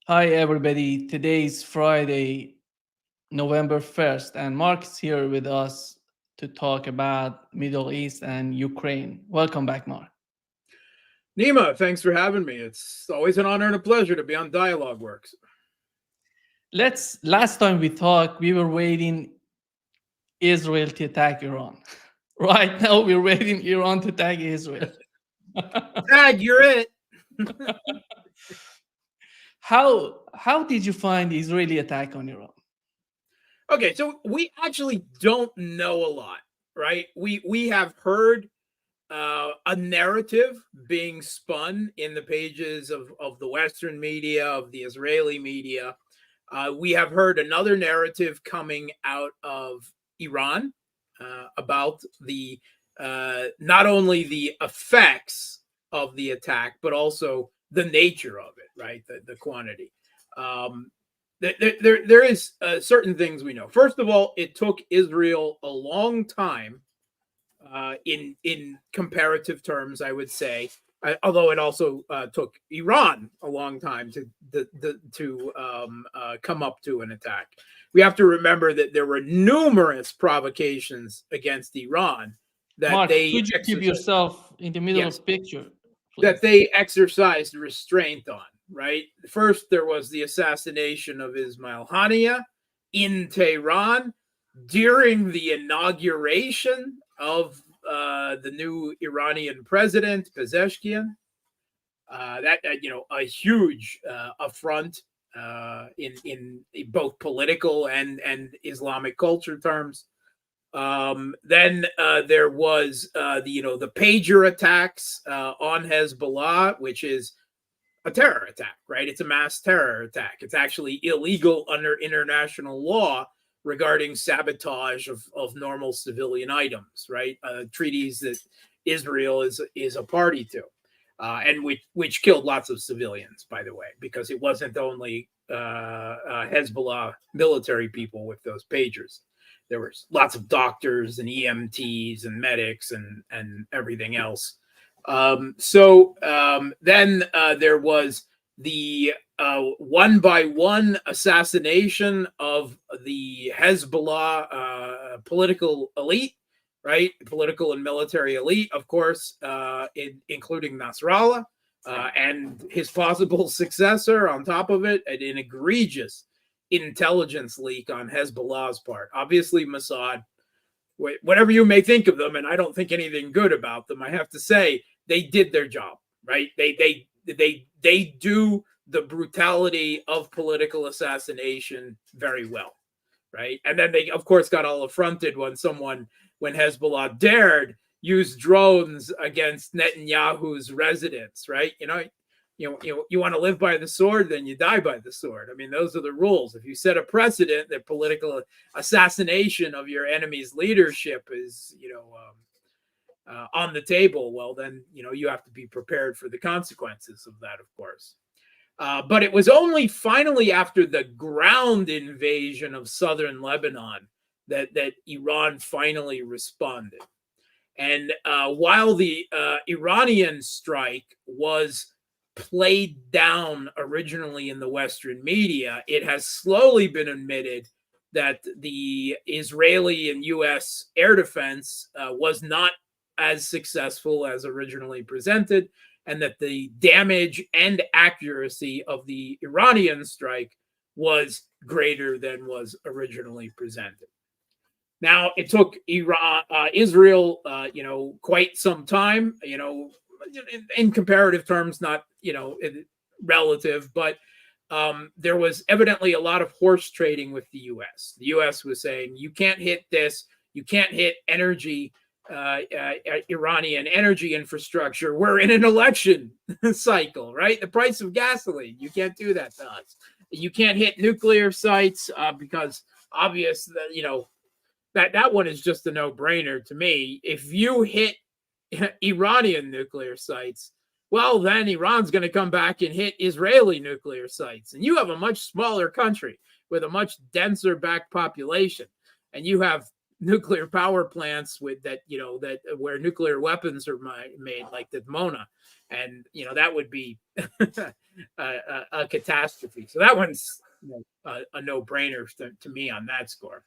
Hi, everybody. Today's Friday, November 1st, and Mark is here with us to talk about Middle East and Ukraine. Welcome back, Mark. Nima, thanks for having me. It's always an honor and a pleasure to be on Dialogue Works. Last time we talked, we were waiting Israel to attack Iran. Right now, we're waiting Iran to attack Israel. Tag, you're it. How did you find the Israeli attack on Iran? Okay, so we actually don't know a lot, right? We have heard a narrative being spun in the pages of the Western media, of the Israeli media. We have heard another narrative coming out of Iran about the not only the effects of the attack, but also the nature of it, right? The quantity. Um, there is certain things we know. First of all, it took Israel a long time in comparative terms, I would say, although it also took Iran a long time to come up to an attack. We have to remember that there were numerous provocations against Iran that Mark, they could you keep yourself in the middle yes of picture, that please? they exercised restraint on. Right, first there was the assassination of Ismail Haniyeh in Tehran during the inauguration of the new Iranian president, Pezeshkian. A huge affront in both political and Islamic culture terms. Then there was the pager attacks on Hezbollah, which is a terror attack, right? It's a mass terror attack. It's actually illegal under international law regarding sabotage of normal civilian items, right? Treaties that Israel is a party to, and which killed lots of civilians, by the way, because it wasn't only Hezbollah military people with those pagers. There was lots of doctors and EMTs and medics and everything else. Then there was the one by one assassination of the Hezbollah political elite, right? Political and military elite, of course, including Nasrallah and his possible successor on top of it, and an egregious intelligence leak on Hezbollah's part. Obviously, Mossad, whatever you may think of them, and I don't think anything good about them, I have to say they did their job, right? They do the brutality of political assassination very well, right? And then they, of course, got all affronted when Hezbollah dared use drones against Netanyahu's residence, right? You want to live by the sword, then you die by the sword. I mean, those are the rules. If you set a precedent that political assassination of your enemy's leadership is, on the table, well, then, you have to be prepared for the consequences of that, of course. But it was only finally after the ground invasion of southern Lebanon that Iran finally responded. And while the Iranian strike was played down originally in the Western media, it has slowly been admitted that the Israeli and U.S. air defense was not as successful as originally presented, and that the damage and accuracy of the Iranian strike was greater than was originally presented. Now, it took Israel, quite some time, in comparative terms, not, relative, but there was evidently a lot of horse trading with the U.S. The U.S. was saying, you can't hit this, you can't hit energy, Iranian energy infrastructure. We're in an election cycle, right? The price of gasoline, you can't do that to us. You can't hit nuclear sites because obvious that, that one is just a no-brainer to me. If you hit Iranian nuclear sites, well, then Iran's going to come back and hit Israeli nuclear sites. And you have a much smaller country with a much denser back population. And you have nuclear power plants with that, that where nuclear weapons are made, like the Mona, and that would be a catastrophe. So that one's a no-brainer to me on that score.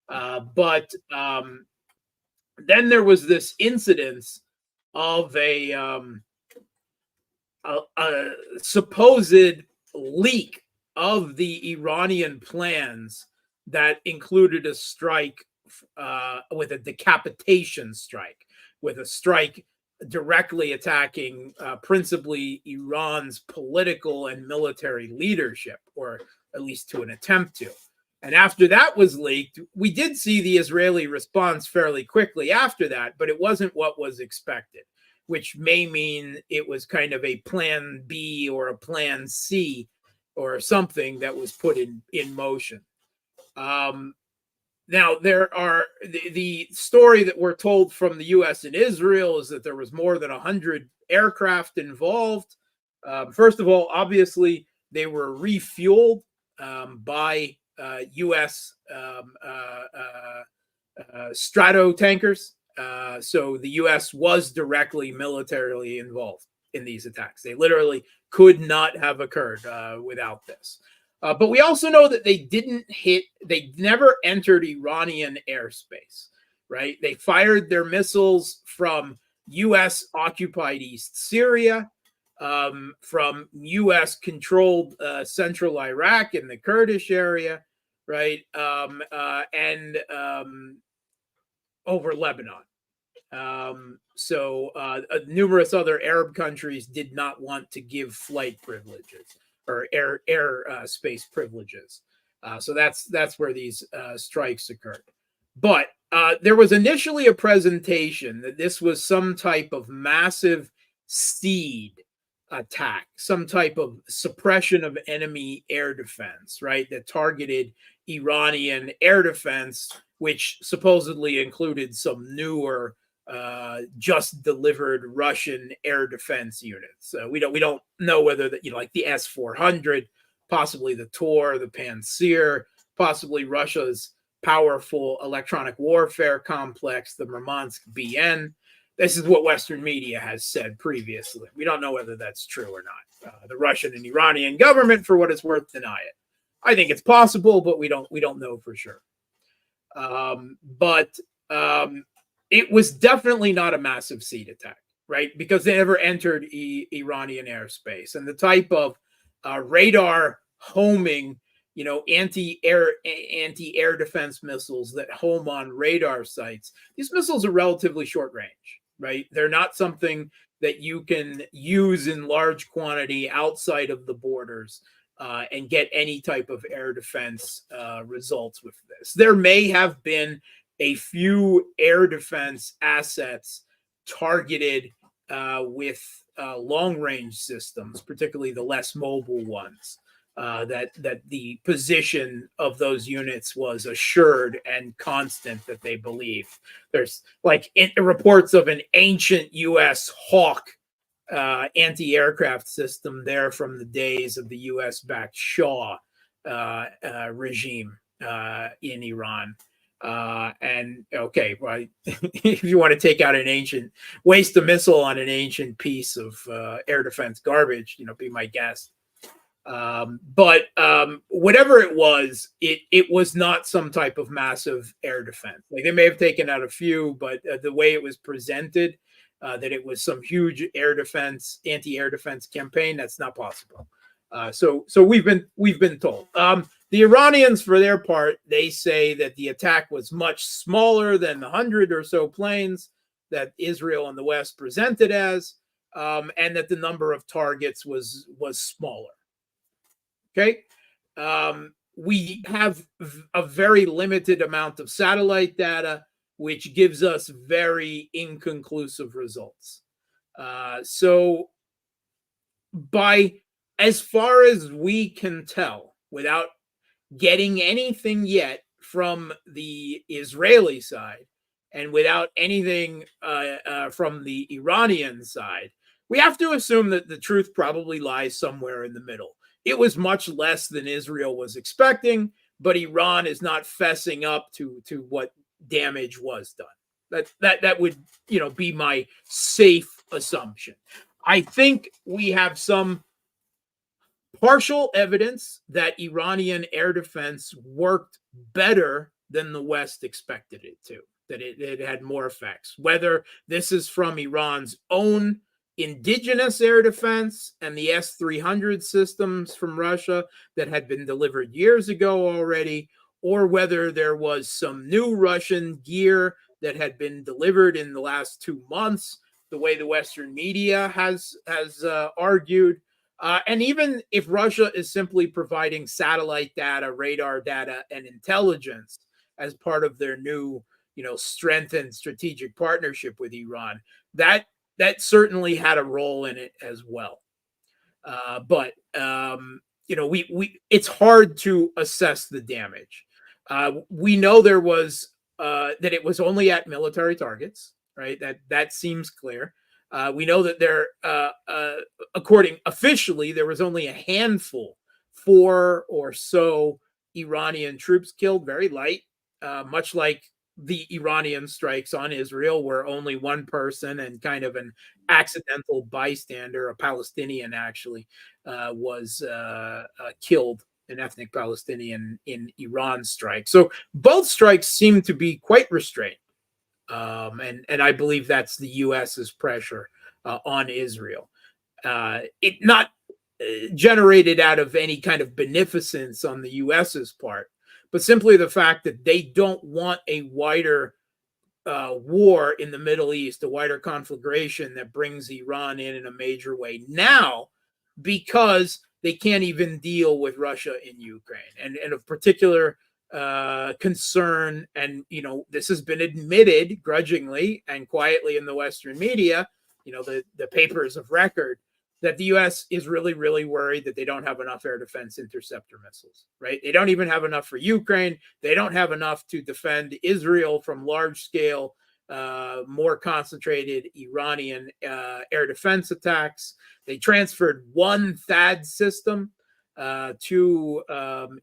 But then there was this incidence of a supposed leak of the Iranian plans that included a strike with a decapitation strike, with a strike directly attacking principally Iran's political and military leadership, or at least to an attempt to. And after that was leaked, we did see the Israeli response fairly quickly after that, but it wasn't what was expected, which may mean it was kind of a plan B or a plan C or something that was put in motion. Now, there are the story that we're told from the U.S. and Israel is that there was more than 100 aircraft involved. First of all, obviously, they were refueled by U.S. Strato tankers. So the U.S. was directly militarily involved in these attacks. They literally could not have occurred without this. But we also know that they never entered Iranian airspace, right? They fired their missiles from U.S. occupied East Syria, from U.S. controlled central Iraq and the Kurdish area, right? And over Lebanon. So numerous other Arab countries did not want to give flight privileges or air space privileges. So that's where these strikes occurred. But there was initially a presentation that this was some type of massive seed attack, some type of suppression of enemy air defense, right? That targeted Iranian air defense, which supposedly included some newer just delivered Russian air defense units. We don't know whether that, like the S-400, possibly the Tor, the Pantsir, possibly Russia's powerful electronic warfare complex, the Murmansk BN. This is what Western media has said previously. We don't know whether that's true or not. The Russian and Iranian government, for what it's worth, deny it. I think it's possible, but we don't know for sure. But it was definitely not a massive seed attack, right? Because they never entered Iranian airspace, and the type of radar homing, anti-air defense missiles that home on radar sites. These missiles are relatively short range, right? They're not something that you can use in large quantity outside of the borders and get any type of air defense results with this. There may have been a few air defense assets targeted with long-range systems, particularly the less mobile ones, that the position of those units was assured and constant that they believe. There's reports of an ancient U.S. Hawk anti-aircraft system there from the days of the U.S.-backed Shah regime in Iran. And okay, well, if you want to take out waste a missile on an ancient piece of air defense garbage, be my guest. But whatever it was not some type of massive air defense. Like, they may have taken out a few, but the way it was presented, that it was some huge anti-air defense campaign, that's not possible. So we've been told. The Iranians, for their part, they say that the attack was much smaller than the 100 or so planes that Israel and the West presented as, and that the number of targets was smaller. Okay. We have a very limited amount of satellite data, which gives us very inconclusive results. So as far as we can tell, without getting anything yet from the Israeli side and without anything from the Iranian side, we have to assume that the truth probably lies somewhere in the middle. It was much less than Israel was expecting, but Iran is not fessing up to what damage was done. That would, be my safe assumption. I think we have some partial evidence that Iranian air defense worked better than the West expected it to, that it had more effects. Whether this is from Iran's own indigenous air defense and the S-300 systems from Russia that had been delivered years ago already, or whether there was some new Russian gear that had been delivered in the last 2 months, the way the Western media has argued. And even if Russia is simply providing satellite data, radar data, and intelligence as part of their new, strengthened strategic partnership with Iran, that certainly had a role in it as well. But we it's hard to assess the damage. We know there was that it was only at military targets, right? That seems clear. We know that according officially, there was only a handful, 4 or so Iranian troops killed, very light, much like the Iranian strikes on Israel, where only one person and kind of an accidental bystander, a Palestinian actually, was killed, an ethnic Palestinian in Iran's strike. So both strikes seem to be quite restrained. And I believe that's the U.S.'s pressure on Israel. It not generated out of any kind of beneficence on the U.S.'s part, but simply the fact that they don't want a wider war in the Middle East, a wider conflagration that brings Iran in a major way now, because they can't even deal with Russia in Ukraine. And of particular concern, and this has been admitted grudgingly and quietly in the Western media, the papers of record, that the U.S. is really, really worried that they don't have enough air defense interceptor missiles, right? They don't even have enough for Ukraine. They don't have enough to defend Israel from large-scale, more concentrated Iranian air defense attacks. They transferred one THAAD system to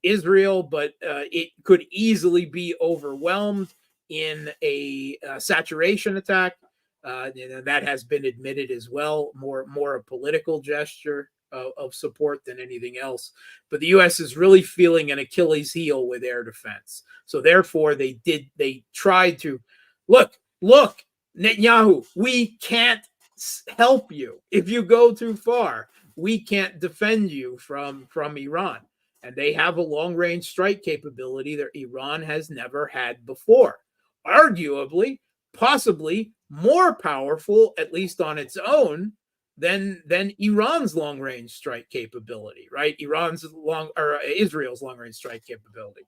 Israel, but it could easily be overwhelmed in a saturation attack. That has been admitted as well, more a political gesture of support than anything else. But the U.S. is really feeling an Achilles heel with air defense. So therefore, they tried to look, Netanyahu, we can't help you if you go too far. We can't defend you from Iran. And they have a long-range strike capability that Iran has never had before. Arguably, possibly more powerful, at least on its own, than Iran's long-range strike capability, right? Israel's long-range strike capability.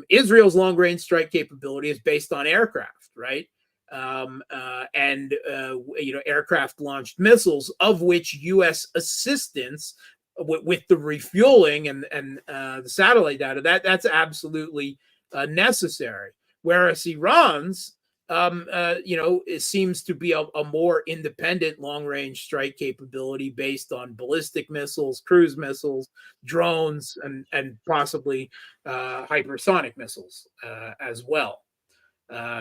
Israel's long-range strike capability is based on aircraft, right? Aircraft-launched missiles, of which U.S. assistance with the refueling and the satellite data, that's absolutely necessary. Whereas Iran's, it seems to be a more independent long-range strike capability based on ballistic missiles, cruise missiles, drones, and possibly hypersonic missiles as well.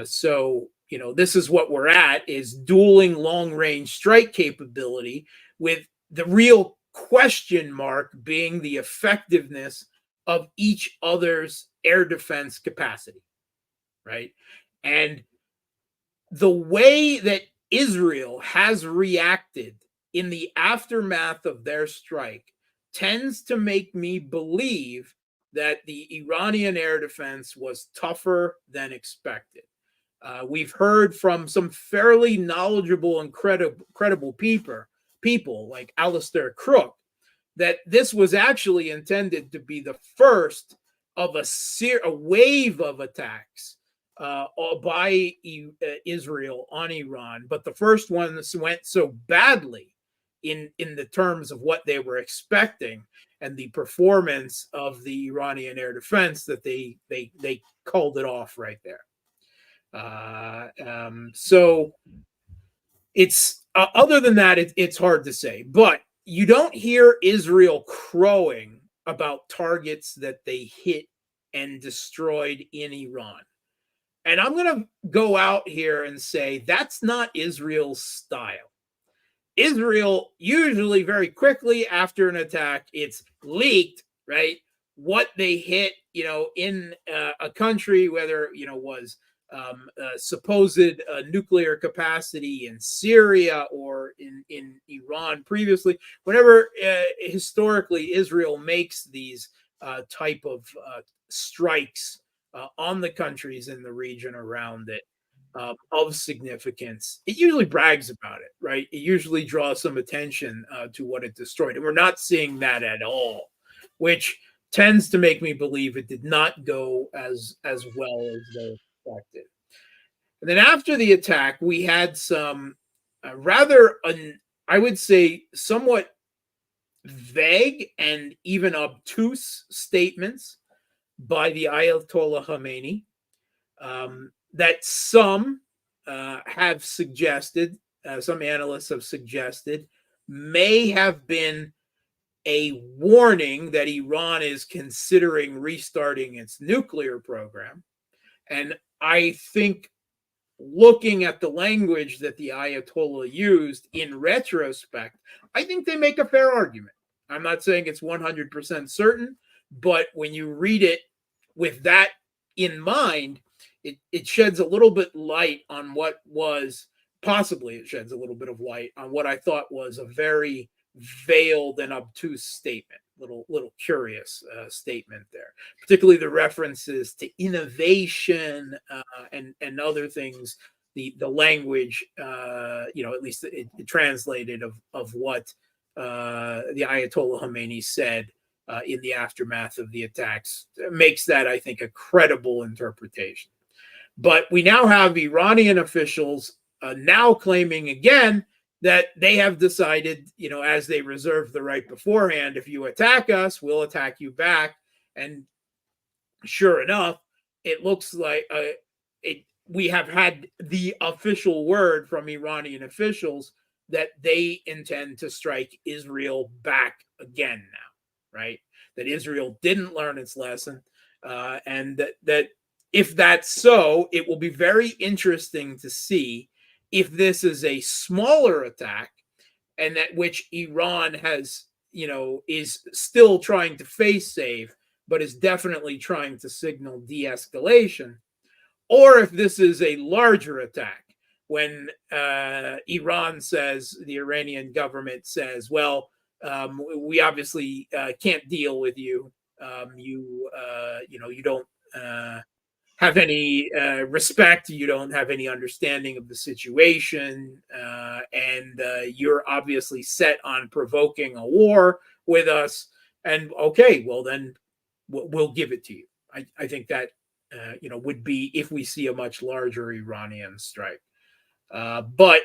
So this is what we're at, is dueling long-range strike capability, with the real question mark being the effectiveness of each other's air defense capacity, right? And the way that Israel has reacted in the aftermath of their strike tends to make me believe that the Iranian air defense was tougher than expected. We've heard from some fairly knowledgeable and credible people like Alistair Crook that this was actually intended to be the first of a wave of attacks by Israel on Iran, but the first one went so badly in the terms of what they were expecting and the performance of the Iranian air defense that they called it off right there. So it's other than that, it's hard to say. But you don't hear Israel crowing about targets that they hit and destroyed in Iran. And I'm going to go out here and say that's not Israel's style. Israel usually very quickly after an attack, it's leaked, right? What they hit, in a country, whether, was supposed nuclear capacity in Syria or in Iran previously. Whenever historically Israel makes these type of strikes on the countries in the region around it, of significance, it usually brags about it, right? It usually draws some attention to what it destroyed. And we're not seeing that at all, which tends to make me believe it did not go as well as they expected. And then after the attack, we had some I would say, somewhat vague and even obtuse statements by the Ayatollah Khamenei, that some have suggested, some analysts have suggested, may have been a warning that Iran is considering restarting its nuclear program. And I think, looking at the language that the Ayatollah used in retrospect, I think they make a fair argument. I'm not saying it's 100% certain, but when you read it with that in mind, it sheds a little bit light on what was possibly, it sheds a little bit of light on what I thought was a very veiled and obtuse statement, little curious statement there, particularly the references to innovation and other things, the language, at least it translated of what the Ayatollah Khamenei said in the aftermath of the attacks makes that, I think, a credible interpretation. But we now have Iranian officials now claiming again that they have decided, as they reserved the right beforehand, if you attack us, we'll attack you back. And sure enough, it looks like we have had the official word from Iranian officials that they intend to strike Israel back again now, right? That Israel didn't learn its lesson, and that if that's so, it will be very interesting to see if this is a smaller attack, and that which Iran has, is still trying to face save, but is definitely trying to signal de-escalation, or if this is a larger attack when Iran says, the Iranian government says, well, we obviously can't deal with you. You don't have any respect. You don't have any understanding of the situation, and you're obviously set on provoking a war with us. And okay, well then we'll give it to you. I think that would be if we see a much larger Iranian strike. But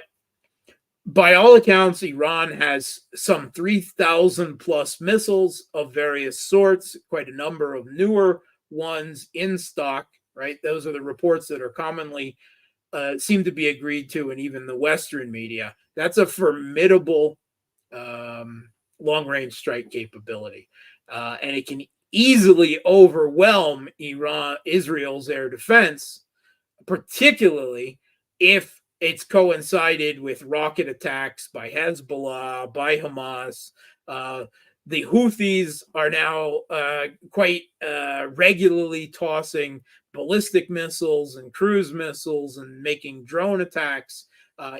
by all accounts, Iran has some 3,000 plus missiles of various sorts, quite a number of newer ones in stock, right? Those are the reports that are commonly seem to be agreed to in even the Western media. That's a formidable long-range strike capability. And it can easily overwhelm Israel's air defense, particularly if it's coincided with rocket attacks by Hezbollah, by Hamas. The Houthis are now quite regularly tossing ballistic missiles and cruise missiles and making drone attacks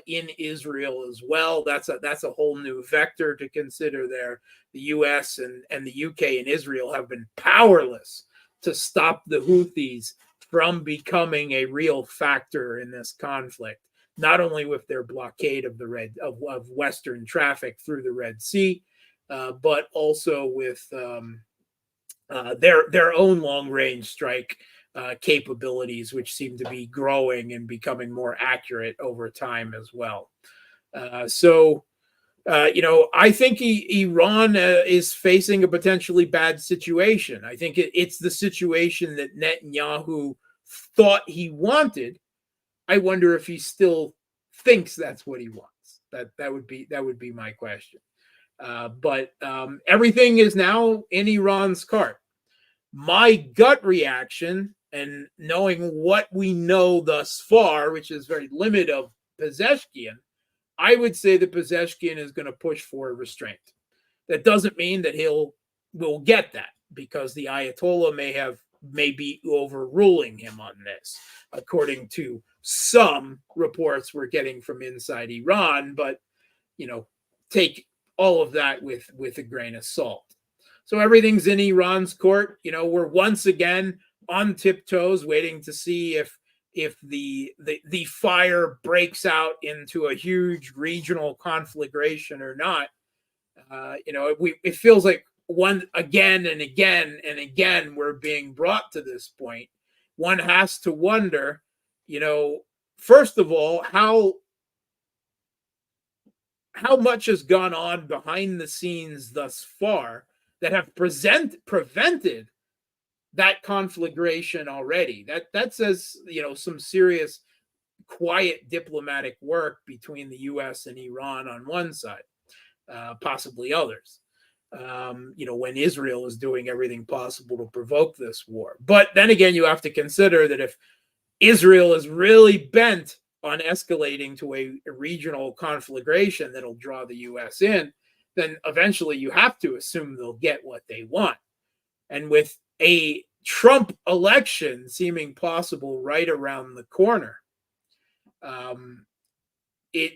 in Israel as well. That's a whole new vector to consider there. The US and the UK and Israel have been powerless to stop the Houthis from becoming a real factor in this conflict, not only with their blockade of of Western traffic through the Red Sea, but also with their own long-range strike capabilities, which seem to be growing and becoming more accurate over time as well. I think Iran is facing a potentially bad situation. I think it's the situation that Netanyahu thought he wanted. I wonder if he still thinks that's what he wants. That would be my question. But everything is now in Iran's cart. My gut reaction, and knowing what we know thus far, which is very limited of Pezeshkian, I would say that Pezeshkian is going to push for restraint. That doesn't mean that will get that, because the Ayatollah may be overruling him on this, according to some reports we're getting from inside Iran. But take all of that with a grain of salt. So everything's in Iran's court. We're once again on tiptoes, waiting to see if the fire breaks out into a huge regional conflagration or not. It feels like one again and again and again we're being brought to this point. One has to wonder, first of all, how much has gone on behind the scenes thus far that have prevented that conflagration already. That says, some serious quiet diplomatic work between the US and Iran on one side, possibly others. When Israel is doing everything possible to provoke this war. But then again, you have to consider that if Israel is really bent on escalating to a regional conflagration that'll draw the US in, then eventually you have to assume they'll get what they want. And with a Trump election seeming possible right around the corner,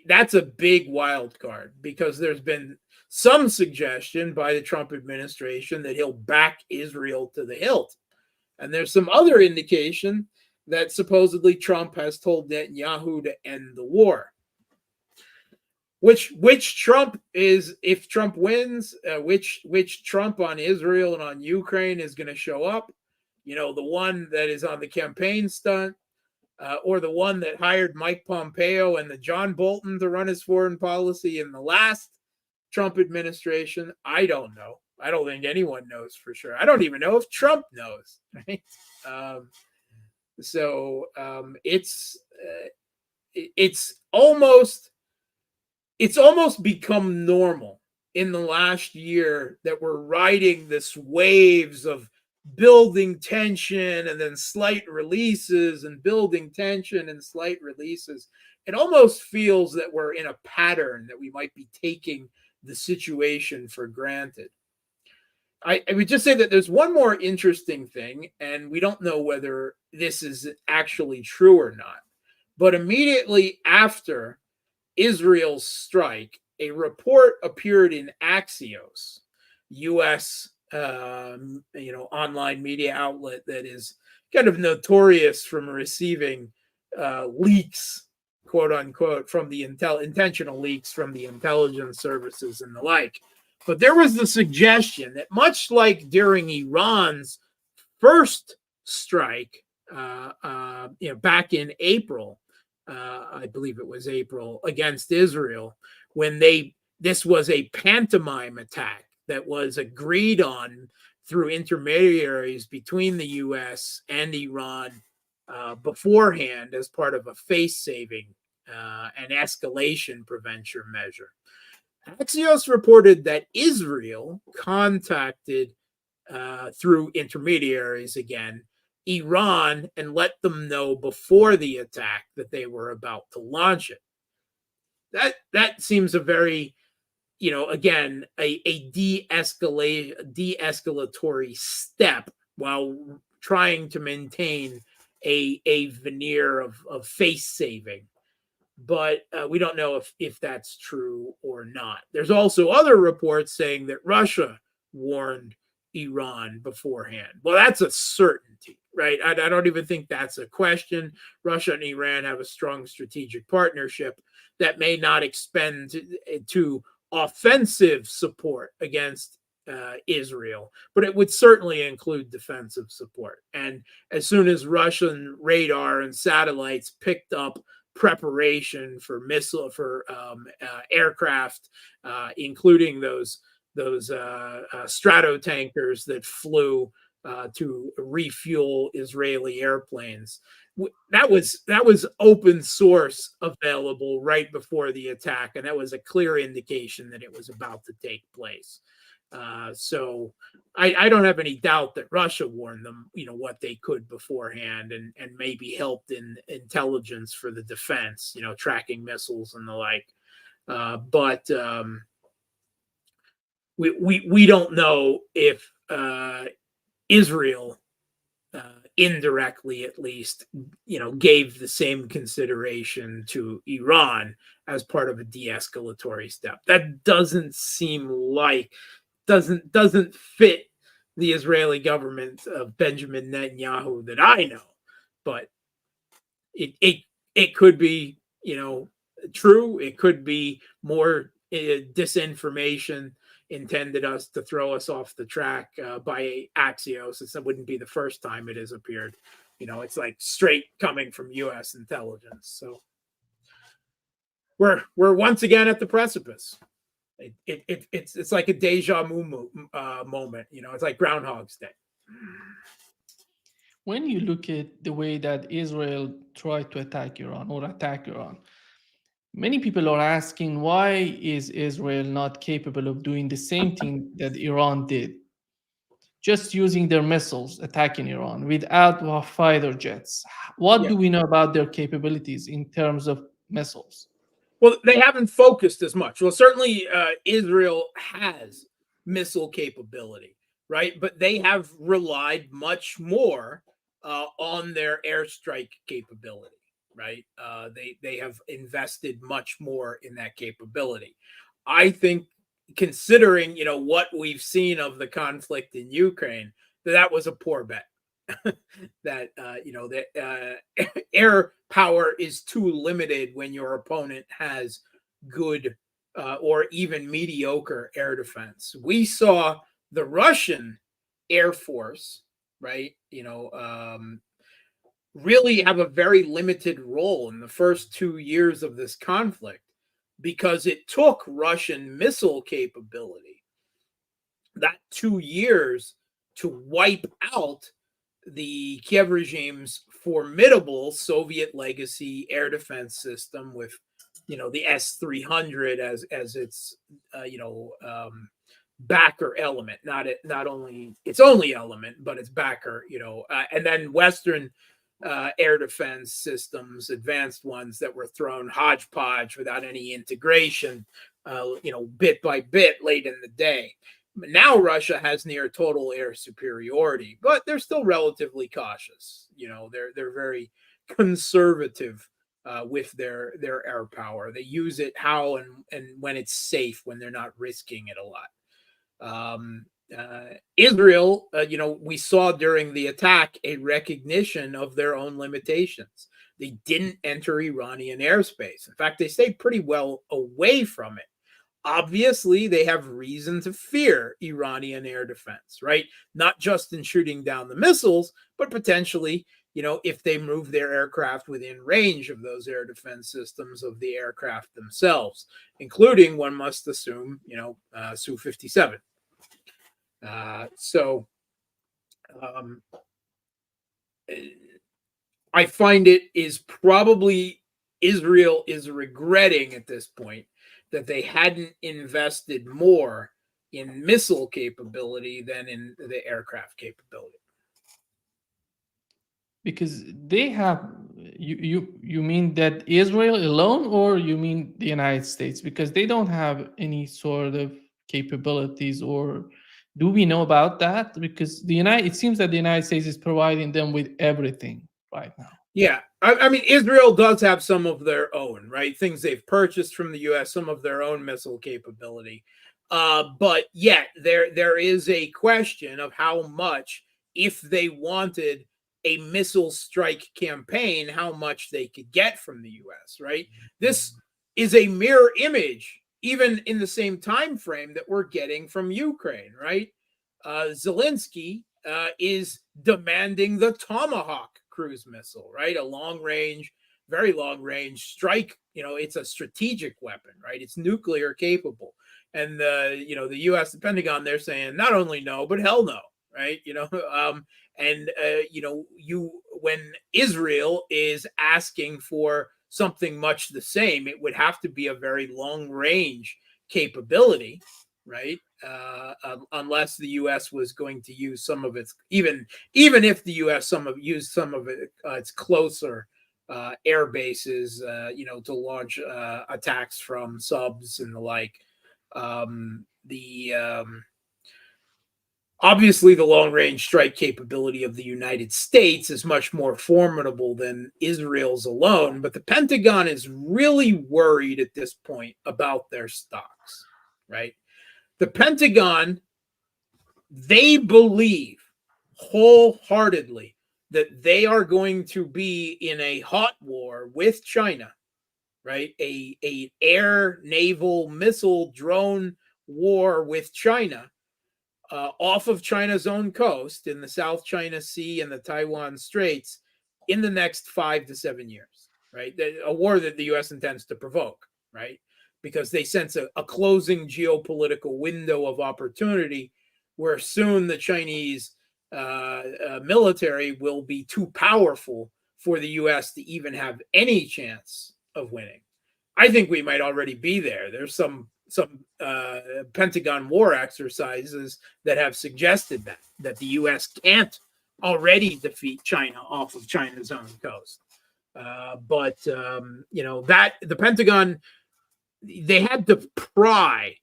that's a big wild card, because there's been some suggestion by the Trump administration that he'll back Israel to the hilt. And there's some other indication that supposedly Trump has told Netanyahu to end the war. Which Trump is, if Trump wins, which Trump on Israel and on Ukraine is going to show up? The one that is on the campaign stunt, or the one that hired Mike Pompeo and the John Bolton to run his foreign policy in the last Trump administration? I don't know. I don't think anyone knows for sure. I don't even know if Trump knows. Right? It's almost become normal in the last year that we're riding this waves of building tension and then slight releases and building tension and slight releases. It almost feels that we're in a pattern, that we might be taking the situation for granted. I would just say that there's one more interesting thing, and we don't know whether this is actually true or not. But immediately after Israel's strike, a report appeared in Axios, U.S. Online media outlet that is kind of notorious from receiving leaks, quote unquote, from the intentional leaks from the intelligence services and the like. But there was the suggestion that, much like during Iran's first strike, back in April, I believe it was April, against Israel, when this was a pantomime attack that was agreed on through intermediaries between the U.S. and Iran beforehand as part of a face-saving and escalation prevention measure. Axios reported that Israel contacted, through intermediaries again, Iran, and let them know before the attack that they were about to launch it. That seems a very, again, a de-escalatory step, while trying to maintain a veneer of face saving. But we don't know if that's true or not. There's also other reports saying that Russia warned Iran beforehand. Well, that's a certainty, right? I don't even think that's a question. Russia and Iran have a strong strategic partnership that may not expend to offensive support against Israel, but it would certainly include defensive support. And as soon as Russian radar and satellites picked up preparation for aircraft, including those strato tankers that flew to refuel Israeli airplanes, that was open source available right before the attack, and that was a clear indication that it was about to take place. So I don't have any doubt that Russia warned them, what they could beforehand, and maybe helped in intelligence for the defense, tracking missiles and the like. But we don't know if Israel, indirectly at least, gave the same consideration to Iran as part of a de-escalatory step. That doesn't fit the Israeli government of Benjamin Netanyahu that I know, but it could be, true. It could be more disinformation intended us to throw us off the track by Axios. It wouldn't be the first time it has appeared. It's like straight coming from U.S. intelligence. So we're once again at the precipice. It's like a deja vu moment. It's like Groundhog's Day. When you look at the way that Israel tried to attack Iran or attack Iran, many people are asking, why is Israel not capable of doing the same thing that Iran did? Just using their missiles attacking Iran without fighter jets. What Yeah. do we know about their capabilities in terms of missiles? Well, they haven't focused as much. Well, certainly Israel has missile capability, right? But they have relied much more on their airstrike capability, right? They have invested much more in that capability. I think, considering what we've seen of the conflict in Ukraine, that was a poor bet. That air power is too limited when your opponent has good or even mediocre air defense. We saw the Russian Air Force, right? Really have a very limited role in the first 2 years of this conflict, because it took Russian missile capability that 2 years to wipe out the Kiev regime's formidable Soviet legacy air defense system with, the S-300 as its, backer element, not only its only element, but its backer, and then Western air defense systems, advanced ones that were thrown hodgepodge without any integration, bit by bit late in the day. Now Russia has near total air superiority, but they're still relatively cautious. They're very conservative with their air power. They use it how and when it's safe, when they're not risking it a lot. Israel, we saw during the attack a recognition of their own limitations. They didn't enter Iranian airspace. In fact, they stayed pretty well away from it. Obviously, they have reason to fear Iranian air defense, right? Not just in shooting down the missiles, but potentially, if they move their aircraft within range of those air defense systems of the aircraft themselves, including, one must assume, Su-57. I find it is probably Israel is regretting at this point that they hadn't invested more in missile capability than in the aircraft capability. Because they have, you mean that Israel alone, or you mean the United States? Because they don't have any sort of capabilities, or do we know about that? Because it seems that the United States is providing them with everything right now. Yeah, I mean, Israel does have some of their own, right? Things they've purchased from the U.S., some of their own missile capability. But yet there is a question of how much, if they wanted a missile strike campaign, how much they could get from the U.S., right? This is a mirror image, even in the same time frame, that we're getting from Ukraine, right? Zelensky is demanding the Tomahawk cruise missile, right? A long range, very long range strike. It's a strategic weapon, right? It's nuclear capable. And the U.S., the Pentagon, they're saying not only no, but hell no, right? When Israel is asking for something much the same, it would have to be a very long range capability, right? Unless the U.S. was going to use some of its, even if the U.S. used some of its closer air bases, to launch attacks from subs and the like. The Obviously, the long range strike capability of the United States is much more formidable than Israel's alone, but the Pentagon is really worried at this point about their stocks, right? The Pentagon, they believe wholeheartedly that they are going to be in a hot war with China, right? A air, naval, missile, drone war with China off of China's own coast in the South China Sea and the Taiwan Straits in the next 5 to 7 years, right? A war that the U.S. intends to provoke, right? Because they sense a closing geopolitical window of opportunity where soon the Chinese military will be too powerful for the U.S. to even have any chance of winning. I think we might already be there. There's some Pentagon war exercises that have suggested that the U.S. can't already defeat China off of China's own coast. But that the Pentagon, they had to pry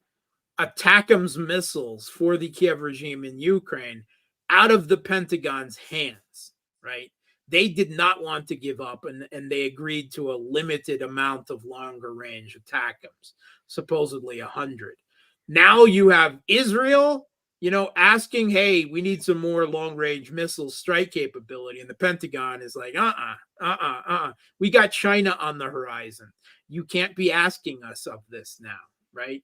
ATACMS missiles for the Kiev regime in Ukraine out of the Pentagon's hands, right? They did not want to give up, and they agreed to a limited amount of longer range ATACMS, supposedly 100. Now you have Israel, asking, hey, we need some more long range missile strike capability. And the Pentagon is like, we got China on the horizon. You can't be asking us of this now, right?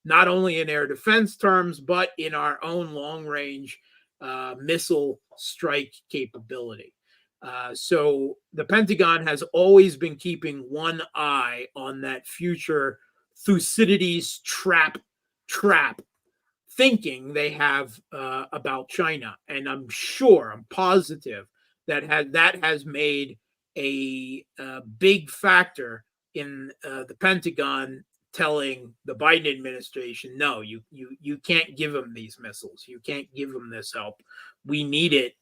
Not only in air defense terms, but in our own long range missile strike capability. So the Pentagon has always been keeping one eye on that future Thucydides trap thinking they have about China. And I'm positive that has made a big factor in the Pentagon telling the Biden administration, no, you can't give them these missiles. You can't give them this help. We need it.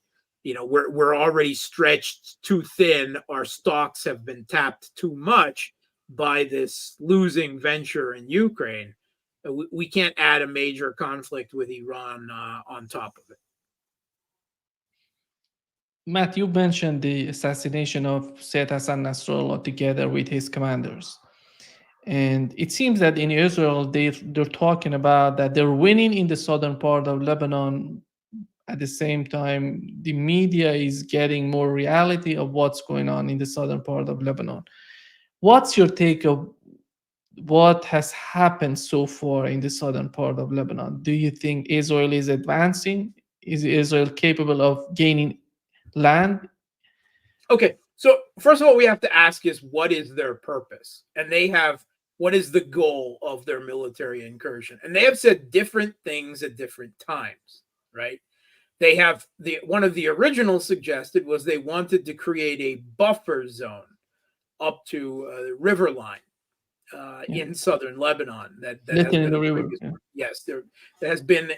We're already stretched too thin. Our stocks have been tapped too much by this losing venture in Ukraine. We can't add a major conflict with Iran on top of it. Matt, you mentioned the assassination of Sayyid Hassan Nasrallah together with his commanders. And it seems that in Israel, they're talking about that they're winning in the southern part of Lebanon. At the same time, the media is getting more reality of what's going on in the southern part of Lebanon. What's your take of what has happened so far in the southern part of Lebanon? Do you think Israel is advancing? Is Israel capable of gaining land? Okay, so first of all, we have to ask is what is their purpose? And what is the goal of their military incursion? And they have said different things at different times, right? They have one of the original suggested was they wanted to create a buffer zone up to the river line in southern Lebanon. That has been in the river. Yeah. Yes, there has been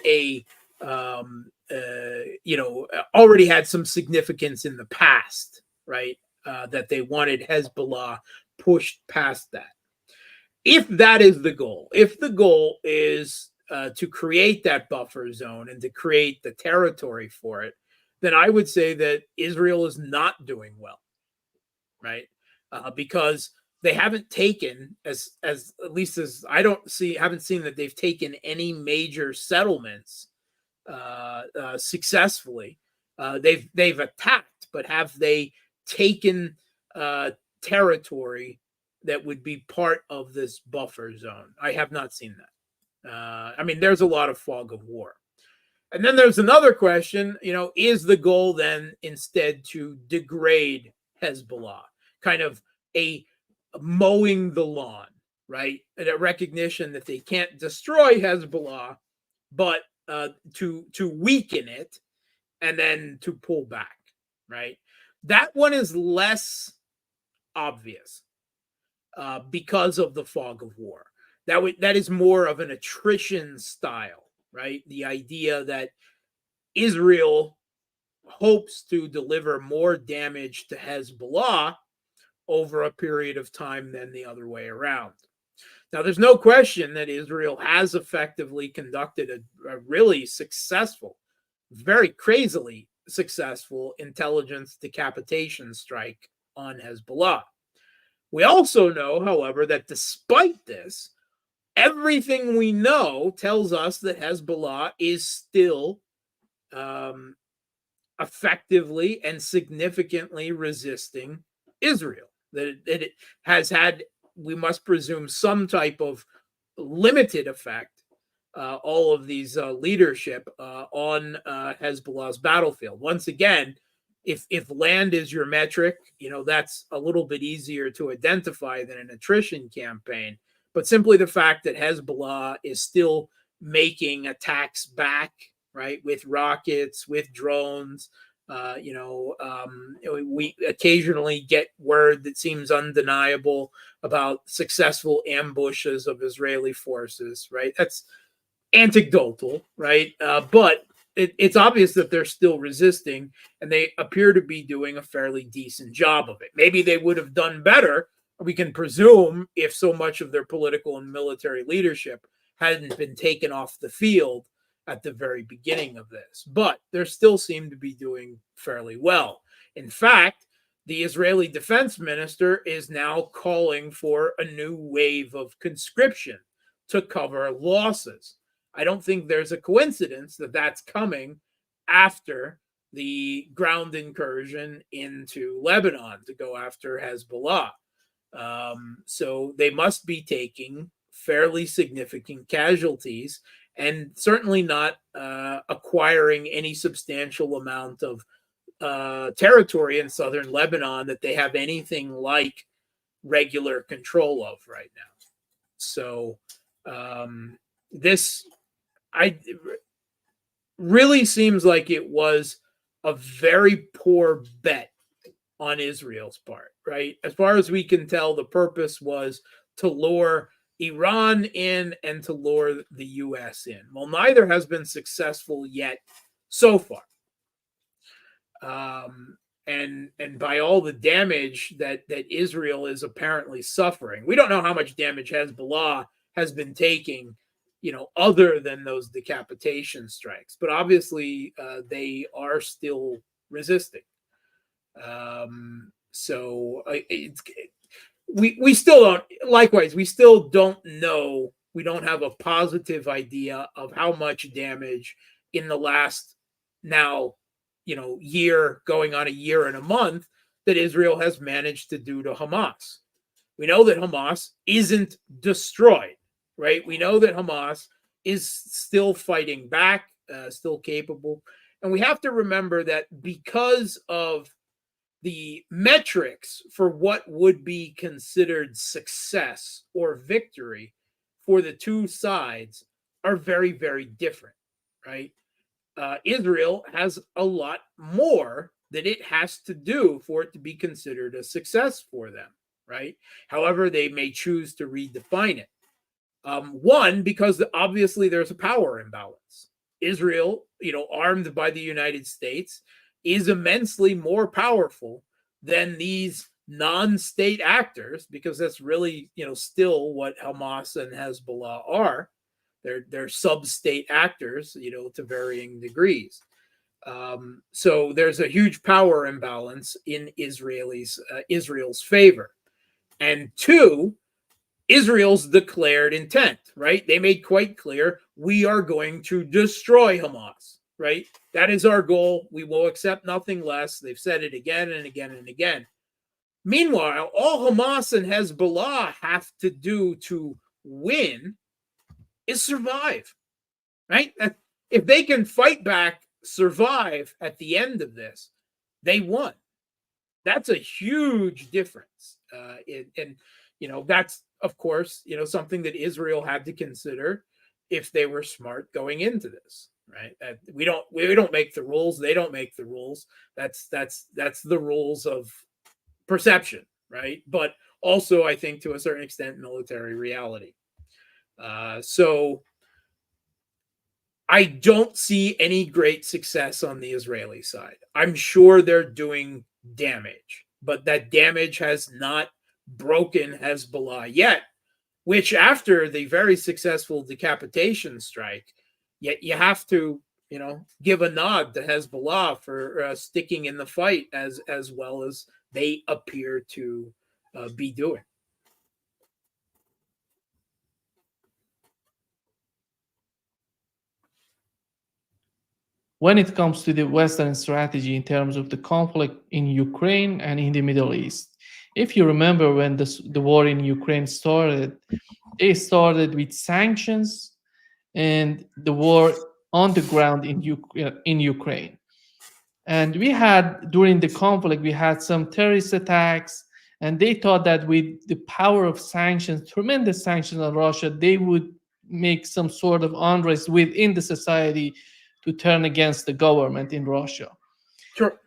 already had some significance in the past, right? That they wanted Hezbollah pushed past that. If that is the goal, if the goal is to create that buffer zone and to create the territory for it, then I would say that Israel is not doing well, right? Because they haven't taken as at least as I haven't seen that they've taken any major settlements successfully. They've attacked, but have they taken territory that would be part of this buffer zone? I have not seen that. There's a lot of fog of war. And then there's another question, is the goal then instead to degrade Hezbollah, kind of a mowing the lawn, right? And a recognition that they can't destroy Hezbollah, but to weaken it and then to pull back, right? That one is less obvious because of the fog of war. that is more of an attrition style, right? The idea that Israel hopes to deliver more damage to Hezbollah over a period of time than the other way around. Now, there's no question that Israel has effectively conducted a really successful, very crazily successful intelligence decapitation strike on Hezbollah. We also know, however, that despite this, everything we know tells us that Hezbollah is still effectively and significantly resisting Israel. That it has had, we must presume, some type of limited effect, all of these leadership on Hezbollah's battlefield. Once again, if land is your metric, that's a little bit easier to identify than an attrition campaign. But simply the fact that Hezbollah is still making attacks back, right, with rockets, with drones. We occasionally get word that seems undeniable about successful ambushes of Israeli forces, right? That's anecdotal, right? But it's obvious that they're still resisting, and they appear to be doing a fairly decent job of it. Maybe they would have done better, we can presume, if so much of their political and military leadership hadn't been taken off the field at the very beginning of this. But they still seem to be doing fairly well. In fact, the Israeli defense minister is now calling for a new wave of conscription to cover losses. I don't think there's a coincidence that that's coming after the ground incursion into Lebanon to go after Hezbollah. So they must be taking fairly significant casualties, and certainly not acquiring any substantial amount of territory in southern Lebanon that they have anything like regular control of right now. So this really seems like it was a very poor bet on Israel's part, right? As far as we can tell, the purpose was to lure Iran in and to lure the US in. Well, neither has been successful yet so far. And by all the damage that Israel is apparently suffering, we don't know how much damage Hezbollah has been taking, other than those decapitation strikes. But obviously, they are still resisting. We still don't, likewise, we still don't know, we don't have a positive idea of how much damage in the last now, year, going on a year and a month, that Israel has managed to do to Hamas. We know that Hamas isn't destroyed, right? We know that Hamas is still fighting back, still capable. And we have to remember that because of the metrics for what would be considered success or victory for the two sides are very, very different, right? Israel has a lot more that it has to do for it to be considered a success for them, right? However, they may choose to redefine it. One, because obviously there's a power imbalance. Israel, armed by the United States, is immensely more powerful than these non-state actors, because that's really, still what Hamas and Hezbollah are. They're sub-state actors, to varying degrees. So there's a huge power imbalance in Israel's favor. And two, Israel's declared intent, right? They made quite clear, we are going to destroy Hamas, right? That is our goal. We will accept nothing less. They've said it again and again and again. Meanwhile, all Hamas and Hezbollah have to do to win is survive, right? If they can fight back, survive at the end of this, they won. That's a huge difference. And that's, of course, something that Israel had to consider if they were smart going into this, right? We don't make the rules. They don't make the rules. That's the rules of perception, right? But also, I think, to a certain extent, military reality. So I don't see any great success on the Israeli side. I'm sure they're doing damage, but that damage has not broken Hezbollah yet, which after the very successful decapitation strike, yet you have to, give a nod to Hezbollah for sticking in the fight as well as they appear to be doing. When it comes to the Western strategy in terms of the conflict in Ukraine and in the Middle East, if you remember when the war in Ukraine started, they started with sanctions and the war on the ground in Ukraine. And we had, during the conflict, we had some terrorist attacks, and they thought that with the power of sanctions, tremendous sanctions on Russia, they would make some sort of unrest within the society to turn against the government in Russia. Sure.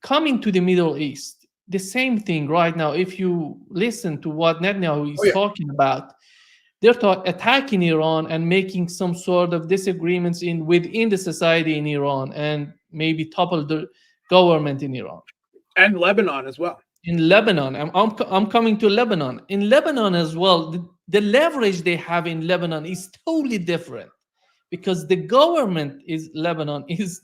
Coming to the Middle East, the same thing right now. If you listen to what Netanyahu Oh is yeah. talking about, they're attacking Iran and making some sort of disagreements within the society in Iran and maybe topple the government in Iran. And Lebanon as well. In Lebanon, I'm coming to Lebanon. In Lebanon as well, the leverage they have in Lebanon is totally different because the government is Lebanon is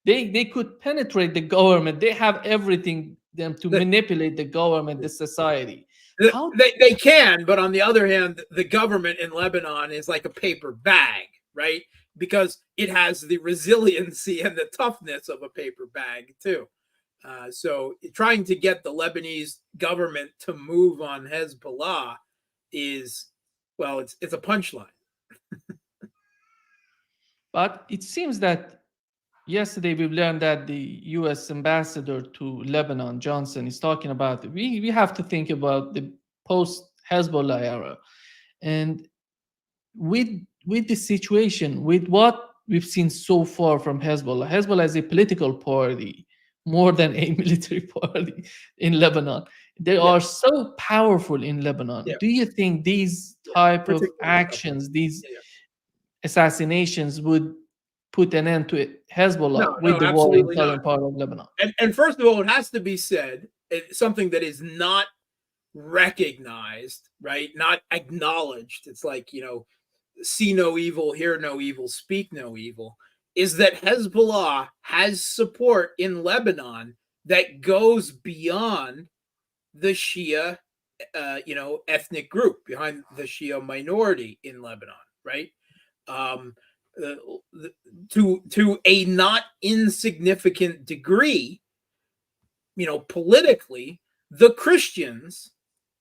they could penetrate the government. They have everything them to The, manipulate the government, the society. the, How they can, but on the other hand, the government in Lebanon is like a paper bag, right? Because it has the resiliency and the toughness of a paper bag too. So trying to get the Lebanese government to move on Hezbollah is, well, it's a punchline. But it seems that yesterday we've learned that the U.S. ambassador to Lebanon, Johnson, is talking about we have to think about the post Hezbollah era, and with the situation, with what we've seen so far from Hezbollah. Hezbollah is a political party more than a military party in Lebanon. They Yeah. are so powerful in Lebanon. Yeah. Do you think these Yeah. type of Particularly actions, these yeah. assassinations would put an end to Hezbollah No, with the war in absolutely not. southern part of Lebanon? And first of all, it has to be said, something that is not recognized, right? Not acknowledged. It's like, see no evil, hear no evil, speak no evil, is that Hezbollah has support in Lebanon that goes beyond the Shia, ethnic group, behind the Shia minority in Lebanon, right? Um, uh, to a not insignificant degree, politically, the Christians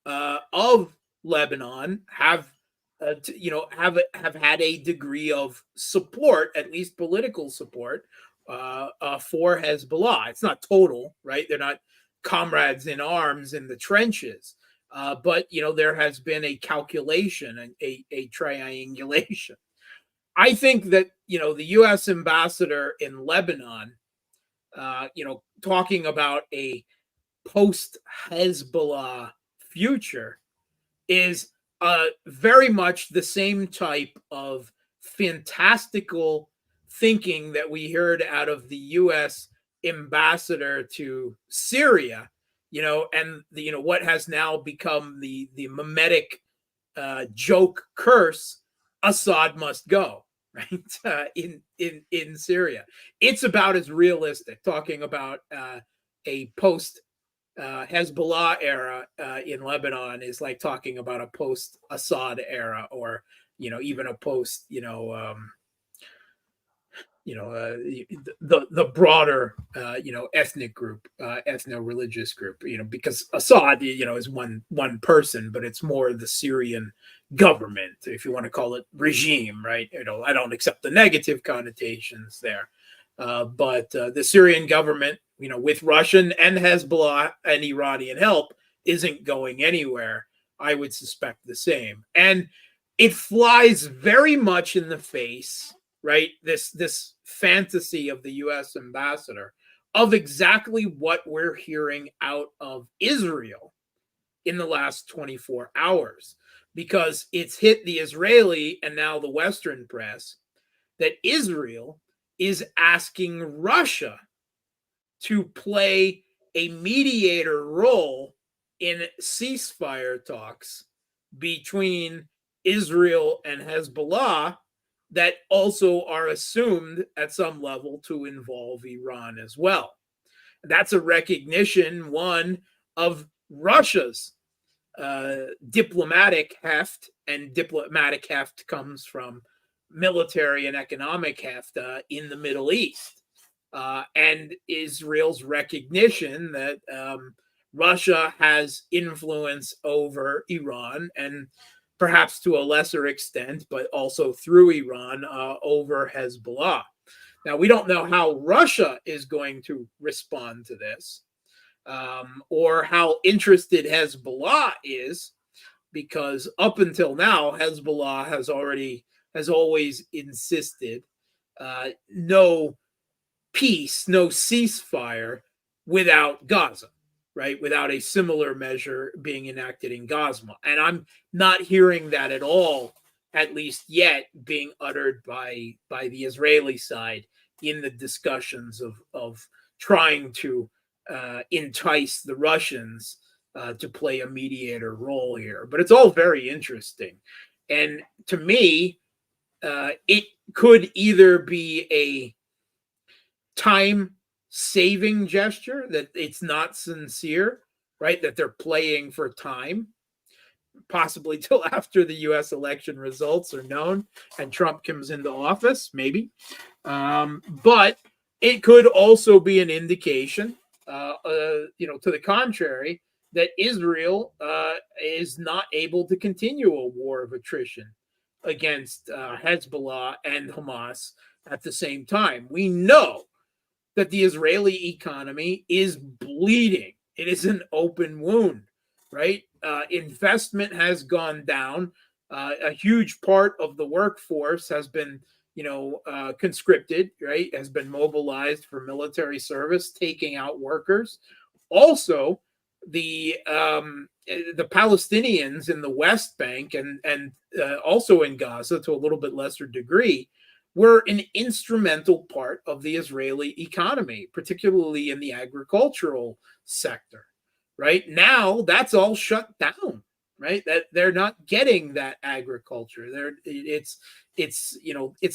of Lebanon have have had a degree of support, at least political support, for Hezbollah. It's not total, right? They're not comrades in arms in the trenches, but there has been a calculation and a triangulation. I think that the U.S. ambassador in Lebanon, talking about a post Hezbollah future is very much the same type of fantastical thinking that we heard out of the U.S. ambassador to Syria, and what has now become the mimetic joke curse: Assad must go. Right, in Syria, it's about as realistic. Talking about a post Hezbollah era in Lebanon is like talking about a post Assad era, or even a post the broader ethnic group, ethno-religious group, because Assad is one person, but it's more the Syrian government, if you want to call it regime, right? I don't accept the negative connotations there, but the Syrian government, with Russian and Hezbollah and Iranian help, isn't going anywhere. I would suspect the same, and it flies very much in the face, right? This fantasy of the U.S. ambassador of exactly what we're hearing out of Israel in the last 24 hours. because it's hit the Israeli and now the Western press that Israel is asking Russia to play a mediator role in ceasefire talks between Israel and Hezbollah that also are assumed at some level to involve Iran as well. That's a recognition, one, of Russia's diplomatic heft, and diplomatic heft comes from military and economic heft in the Middle East. And Israel's recognition that Russia has influence over Iran, and perhaps to a lesser extent, but also through Iran, over Hezbollah. Now, we don't know how Russia is going to respond to this, or how interested Hezbollah is, because up until now, Hezbollah has always insisted no peace, no ceasefire without Gaza, right? Without a similar measure being enacted in Gaza. And I'm not hearing that at all, at least yet, being uttered by the Israeli side in the discussions of trying to entice the Russians to play a mediator role here. But it's all very interesting. And to me, it could either be a time-saving gesture, that it's not sincere, right? That they're playing for time, possibly till after the U.S. election results are known and Trump comes into office, maybe. But it could also be an indication, to the contrary, that Israel is not able to continue a war of attrition against Hezbollah and Hamas at the same time. We know that the Israeli economy is bleeding. It is an open wound, right? Investment has gone down. A huge part of the workforce has been, conscripted, right? Has been mobilized for military service, taking out workers. Also, the Palestinians in the West Bank and also in Gaza to a little bit lesser degree were an instrumental part of the Israeli economy, particularly in the agricultural sector. Right now, that's all shut down. Right, that they're not getting that agriculture. It's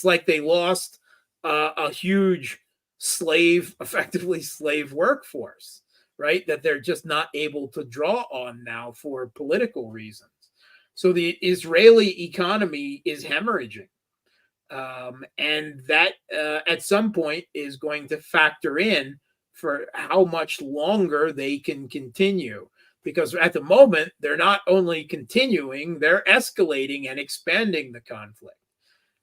like they lost a huge effectively slave workforce. Right, that they're just not able to draw on now for political reasons. So the Israeli economy is hemorrhaging. And that at some point is going to factor in for how much longer they can continue. Because at the moment, they're not only continuing, they're escalating and expanding the conflict.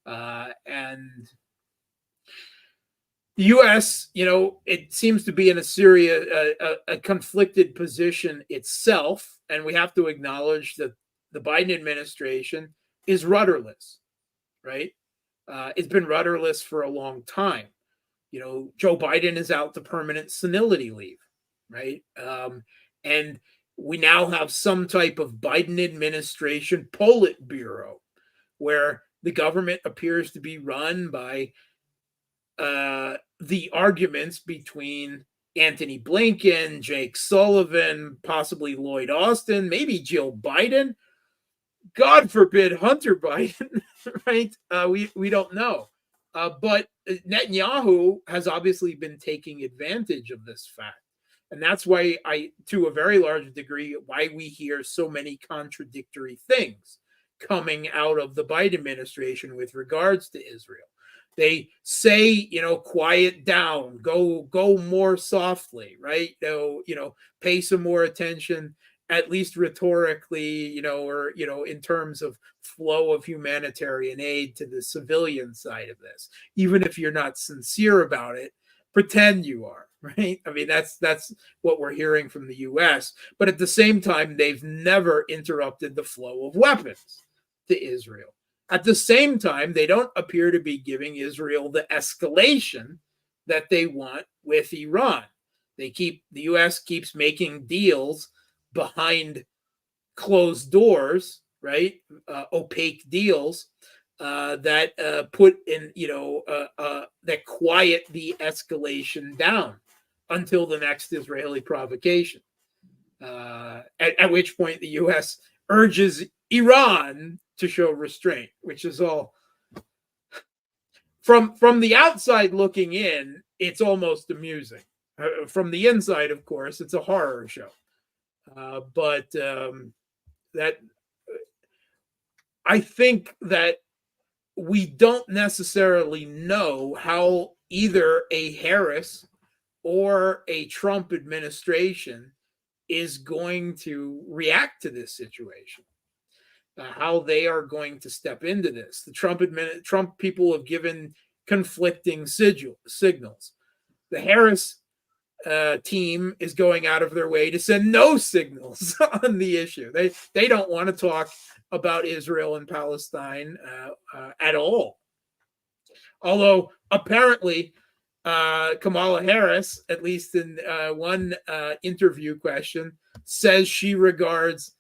And the U.S., it seems to be in a conflicted position itself. And we have to acknowledge that the Biden administration is rudderless, right? It's been rudderless for a long time. Joe Biden is out to permanent senility leave, right? And we now have some type of Biden administration Politburo, where the government appears to be run by the arguments between Antony Blinken, Jake Sullivan, possibly Lloyd Austin, maybe Jill Biden. God forbid Hunter Biden, right? We don't know. But Netanyahu has obviously been taking advantage of this fact. And that's why to a very large degree, why we hear so many contradictory things coming out of the Biden administration with regards to Israel. They say, quiet down, go more softly, right? Pay some more attention, at least rhetorically, or in terms of flow of humanitarian aid to the civilian side of this. Even if you're not sincere about it, pretend you are, right? I mean, that's what we're hearing from the U.S. But at the same time, they've never interrupted the flow of weapons to Israel. At the same time, they don't appear to be giving Israel the escalation that they want with Iran. The U.S. keeps making deals behind closed doors right? Opaque deals that put in, that quiet the escalation down until the next Israeli provocation. At which point the U.S. urges Iran to show restraint, which is all from the outside looking in. It's almost amusing. From the inside, of course, it's a horror show. But that I think that we don't necessarily know how either a Harris or a Trump administration is going to react to this situation, how they are going to step into this. The Trump people have given conflicting signals. The Harris team is going out of their way to send no signals on the issue. They don't want to talk about Israel and Palestine at all. Although apparently Kamala Harris, at least in one interview question, says she regards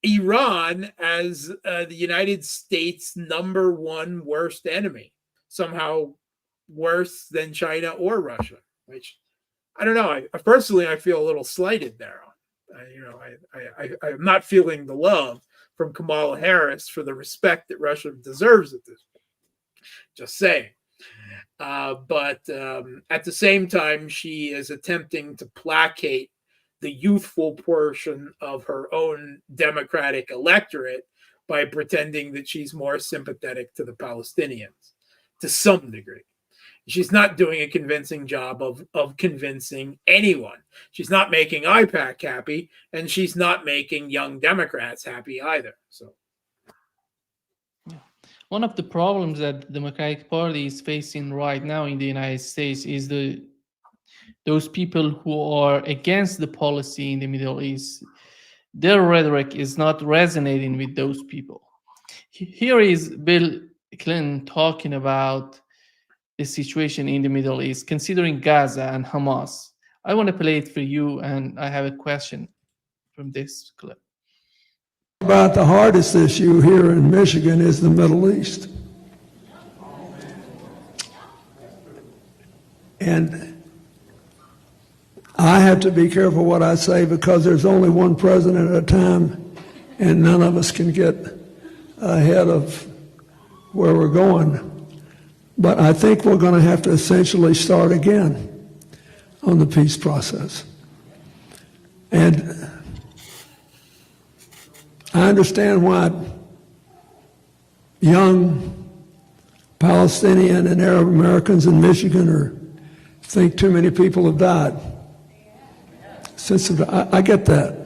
Iran as the United States' #1 worst enemy, somehow worse than China or Russia, which I don't know. I personally, I feel a little slighted there. I'm not feeling the love from Kamala Harris for the respect that Russia deserves at this point. Just saying. But at the same time, she is attempting to placate the youthful portion of her own Democratic electorate by pretending that she's more sympathetic to the Palestinians to some degree. She's not doing a convincing job of convincing anyone. She's not making IPAC happy, and she's not making young Democrats happy either. So, one of the problems that the Democratic Party is facing right now in the United States is those people who are against the policy in the Middle East. Their rhetoric is not resonating with those people. Here is Bill Clinton talking about the situation in the Middle East, considering Gaza and Hamas. I want to play it for you, and I have a question from this clip. About the hardest issue here in Michigan is the Middle East. And I have to be careful what I say because there's only one president at a time, and none of us can get ahead of where we're going. But I think we're going to have to essentially start again on the peace process. And I understand why young Palestinian and Arab Americans in Michigan think too many people have died. I get that.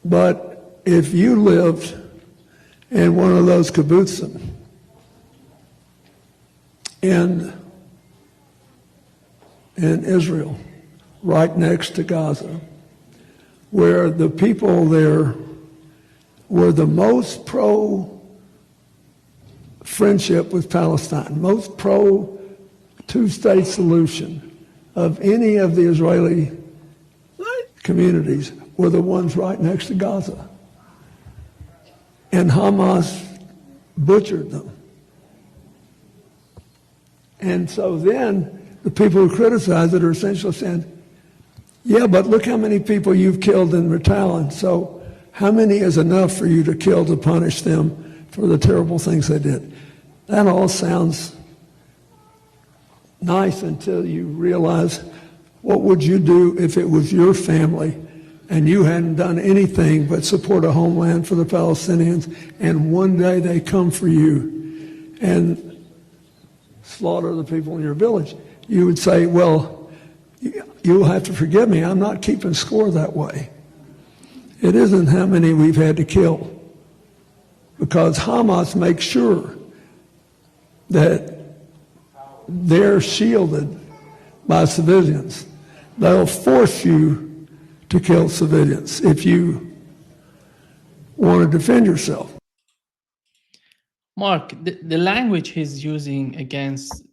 But if you lived in one of those kibbutzim in Israel, right next to Gaza, where the people there were the most pro-friendship with Palestine, most pro-two-state solution of any of the Israeli communities, were the ones right next to Gaza. And Hamas butchered them. And so then the people who criticize it are essentially saying, yeah, but look how many people you've killed in retaliation. So how many is enough for you to kill to punish them for the terrible things they did? That all sounds nice until you realize, what would you do if it was your family and you hadn't done anything but support a homeland for the Palestinians, and one day they come for you and slaughter the people in your village? You would say, well, you'll have to forgive me, I'm not keeping score that way. It isn't how many we've had to kill, because Hamas makes sure that they're shielded by civilians. They'll force you to kill civilians if you want to defend yourself. Mark, the language he's using against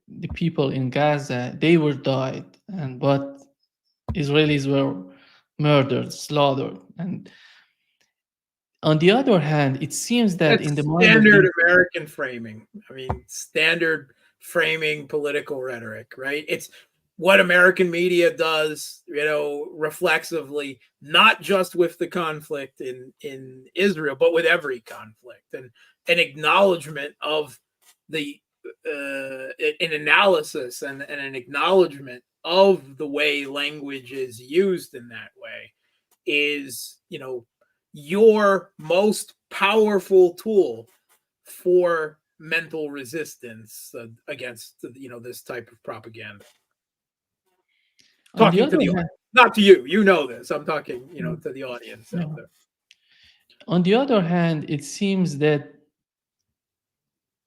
the people in Gaza, they were died, but Israelis were murdered, slaughtered. And On the other hand, it seems that in That's the mind of standard the American framing. I mean, standard framing political rhetoric, right? It's what American media does, reflexively, not just with the conflict in Israel, but with every conflict, and an acknowledgement of the an analysis and an acknowledgement of the way language is used in that way is, your most powerful tool for mental resistance against, this type of propaganda. on the Talking to other the hand, audience, not to you, this. I'm talking, to the audience out yeah. there. On the other hand, it seems that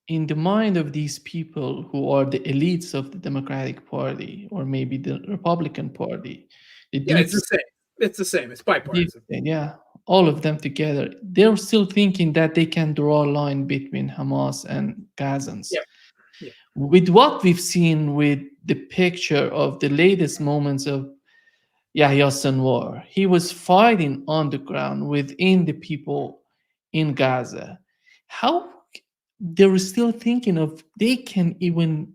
in the mind of these people who are the elites of the Democratic Party or maybe the Republican Party, the Yeah, it's the same. It's the same. It's deep bipartisan. state, yeah, all of them together, they're still thinking that they can draw a line between Hamas and Gazans. Yeah, yeah, With what we've seen with the picture of the latest moments of Yahya Sinwar, he was fighting on the ground within the people in Gaza. How they're still thinking of they can even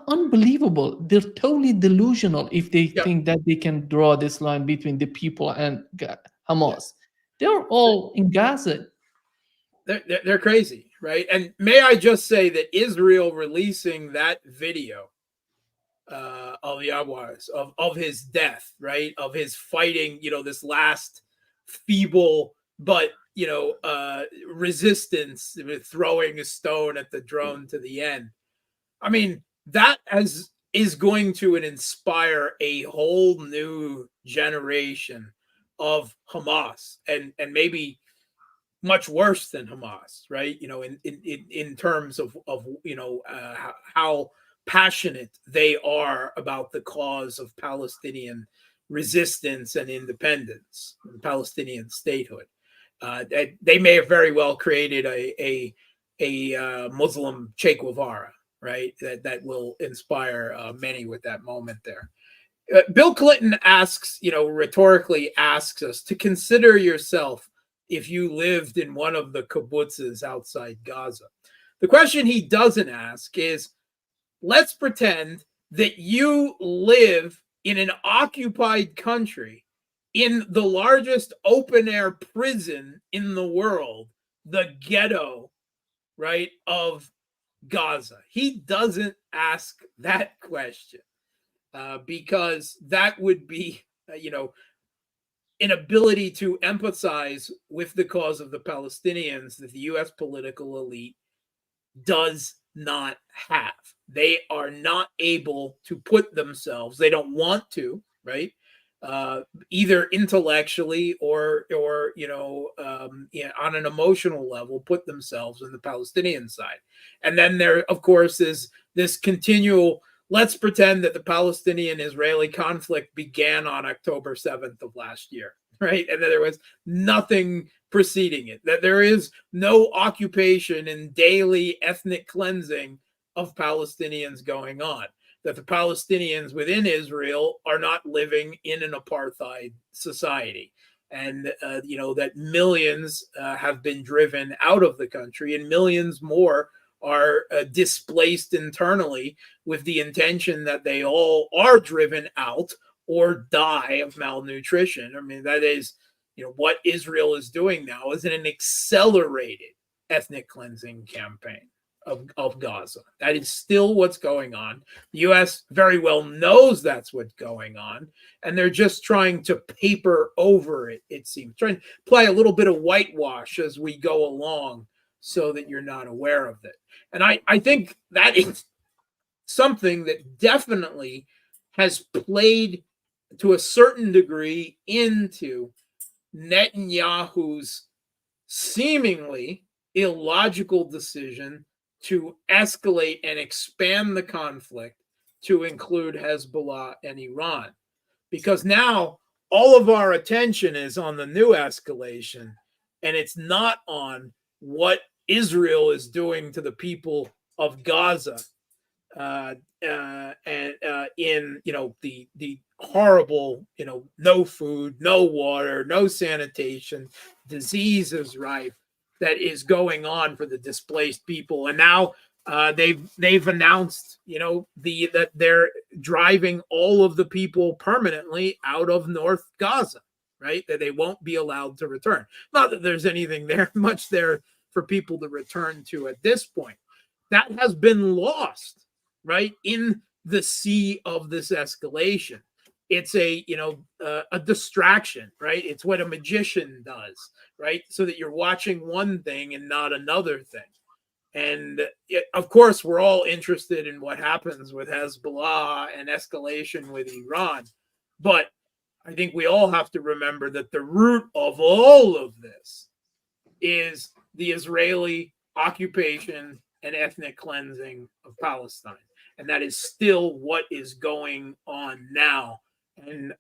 unbelievable. They're totally delusional if they yeah, think that they can draw this line between the people and yeah. Hamas. They're all in Gaza. They're crazy, right? And may I just say that Israel releasing that video of Yahweh's of his death, right? Of his fighting, this last feeble but resistance, throwing a stone at the drone to the end. I mean, that is going to inspire a whole new generation of Hamas and maybe much worse than Hamas, right? In terms of how passionate they are about the cause of Palestinian resistance and independence, and Palestinian statehood. They may have very well created a Muslim Che Guevara, right? That will inspire many with that moment there. Bill Clinton asks, rhetorically asks us to consider yourself if you lived in one of the kibbutzes outside Gaza. The question he doesn't ask is, let's pretend that you live in an occupied country in the largest open air prison in the world, the ghetto, right, of Gaza. He doesn't ask that question because that would be, an ability to empathize with the cause of the Palestinians that the U.S. political elite does not have. They are not able to put themselves, they don't want to, right? Either intellectually or on an emotional level, put themselves on the Palestinian side. And then there, of course, is this continual, let's pretend that the Palestinian-Israeli conflict began on October 7th of last year, right? And that there was nothing preceding it, that there is no occupation and daily ethnic cleansing of Palestinians going on, that the Palestinians within Israel are not living in an apartheid society, and that millions have been driven out of the country and millions more are displaced internally with the intention that they all are driven out or die of malnutrition. I mean, that is, what Israel is doing now is an accelerated ethnic cleansing campaign of Gaza. That is still what's going on. The U.S. very well knows that's what's going on, and they're just trying to paper over it, it seems, trying to play a little bit of whitewash as we go along so that you're not aware of it. And I think that is something that definitely has played to a certain degree into Netanyahu's seemingly illogical decision to escalate and expand the conflict to include Hezbollah and Iran. Because now all of our attention is on the new escalation, and it's not on what Israel is doing to the people of Gaza in the horrible, no food, no water, no sanitation, disease is rife that is going on for the displaced people. And now they've announced that they're driving all of the people permanently out of North Gaza, right? That they won't be allowed to return. Not that there's anything there much there for people to return to at this point. That has been lost, right, in the sea of this escalation. It's a distraction, right? It's what a magician does, right? So that you're watching one thing and not another thing. And of course, we're all interested in what happens with Hezbollah and escalation with Iran. But I think we all have to remember that the root of all of this is the Israeli occupation and ethnic cleansing of Palestine. And that is still what is going on now. And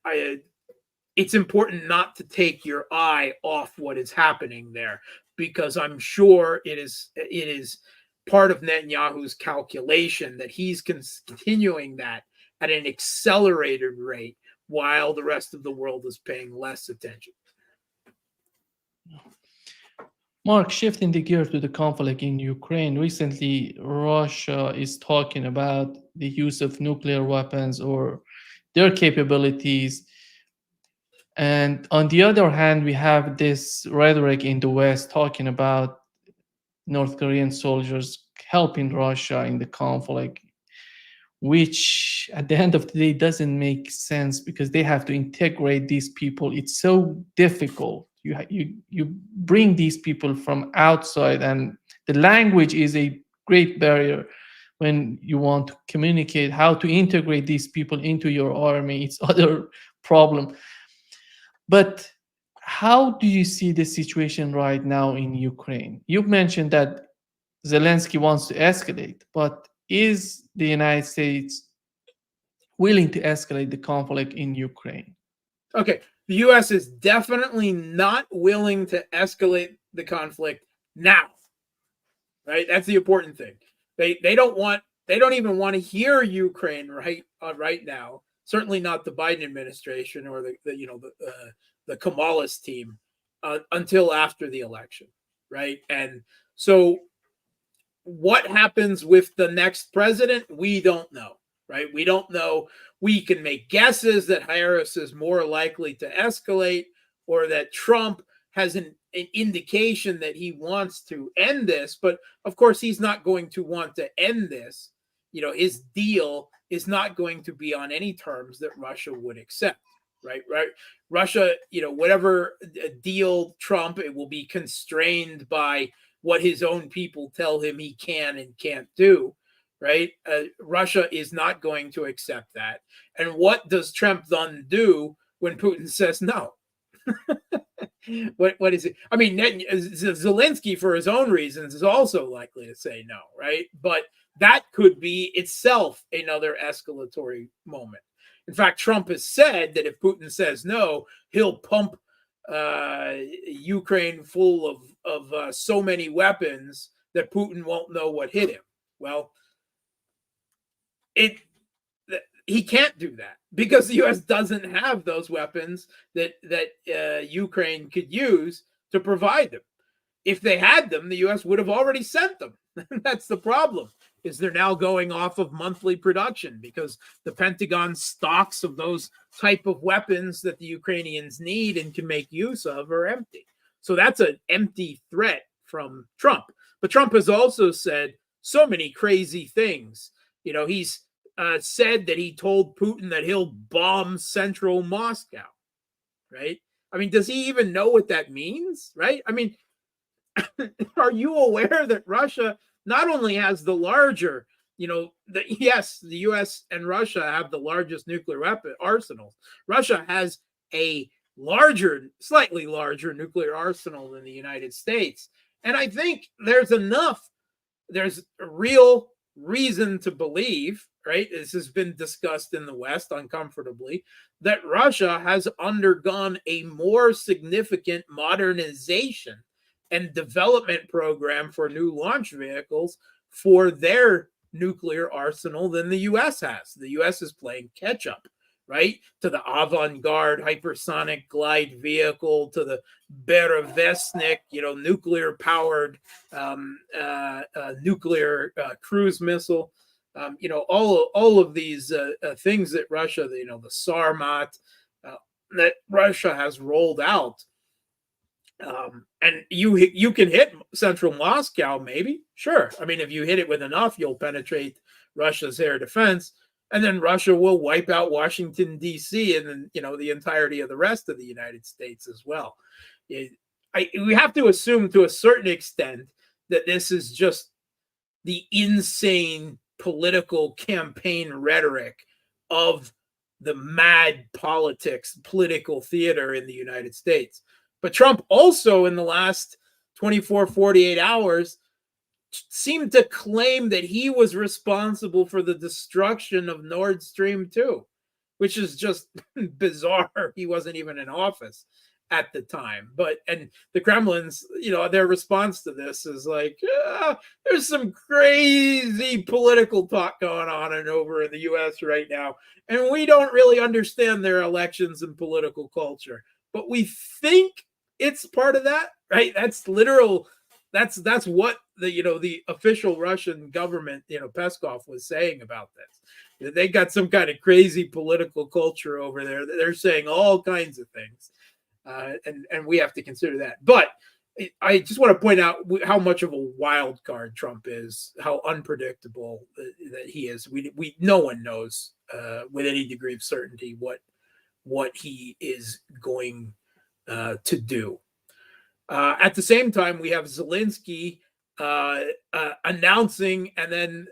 it's important not to take your eye off what is happening there, because I'm sure it is part of Netanyahu's calculation that he's continuing that at an accelerated rate while the rest of the world is paying less attention. Mark, shifting the gear to the conflict in Ukraine, recently Russia is talking about the use of nuclear weapons or their capabilities. And on the other hand, we have this rhetoric in the West talking about North Korean soldiers helping Russia in the conflict, which at the end of the day doesn't make sense because they have to integrate these people. It's so difficult. You bring these people from outside, and the language is a great barrier when you want to communicate how to integrate these people into your army. It's other problem. But how do you see the situation right now in Ukraine? You've mentioned that Zelensky wants to escalate, but is the United States willing to escalate the conflict in Ukraine? Okay, the U.S. is definitely not willing to escalate the conflict now. Right, that's the important thing. They don't even want to hear Ukraine right now. Certainly not the Biden administration or the Kamalist team until after the election, right? And so what happens with the next president, we don't know, right? We don't know. We can make guesses that Harris is more likely to escalate, or that Trump has an indication that he wants to end this. But of course, he's not going to want to end this. His deal is not going to be on any terms that Russia would accept, right? Russia, whatever deal Trump, it will be constrained by what his own people tell him he can and can't do, right? Russia is not going to accept that. And what does Trump then do when Putin says no? What is it? I mean, Zelensky, for his own reasons, is also likely to say no, right? But that could be itself another escalatory moment. In fact, Trump has said that if Putin says no, he'll pump Ukraine full of so many weapons that Putin won't know what hit him. Well, he can't do that because the U.S. doesn't have those weapons that Ukraine could use to provide them. If they had them, the U.S. would have already sent them. That's the problem, is they're now going off of monthly production because the Pentagon stocks of those type of weapons that the Ukrainians need and can make use of are empty. So that's an empty threat from Trump. But Trump has also said so many crazy things. He's said that he told Putin that he'll bomb central Moscow, right? I mean, does he even know what that means, right? I mean, are you aware that Russia not only has the larger, yes, the U.S. and Russia have the largest nuclear weapon arsenals. Russia has a slightly larger nuclear arsenal than the United States. And I think there's a real reason to believe, right? This has been discussed in the West uncomfortably, that Russia has undergone a more significant modernization and development program for new launch vehicles for their nuclear arsenal than the U.S. has. The U.S. is playing catch up, right? To the avant-garde hypersonic glide vehicle, to the Berezovsky, nuclear-powered nuclear cruise missile. All of these things that Russia, the Sarmat, that Russia has rolled out. And you can hit central Moscow, maybe. Sure. I mean, if you hit it with enough, you'll penetrate Russia's air defense. And then Russia will wipe out Washington, D.C. and then, the entirety of the rest of the United States as well. We have to assume to a certain extent that this is just the insane political campaign rhetoric of the mad political theater in the United States. But Trump also, in the last 24, 48 hours, seemed to claim that he was responsible for the destruction of Nord Stream 2, which is just bizarre. He wasn't even in office at the time. And the Kremlin's, their response to this is like, there's some crazy political talk going on and over in the U.S. right now, and we don't really understand their elections and political culture, but we think it's part of that, right? That's literal. That's what the official Russian government, Peskov, was saying about this. They got some kind of crazy political culture over there. They're saying all kinds of things. And we have to consider that. But I just want to point out how much of a wild card Trump is, how unpredictable that he is. No one knows with any degree of certainty what he is going to do. At the same time, we have Zelensky announcing and then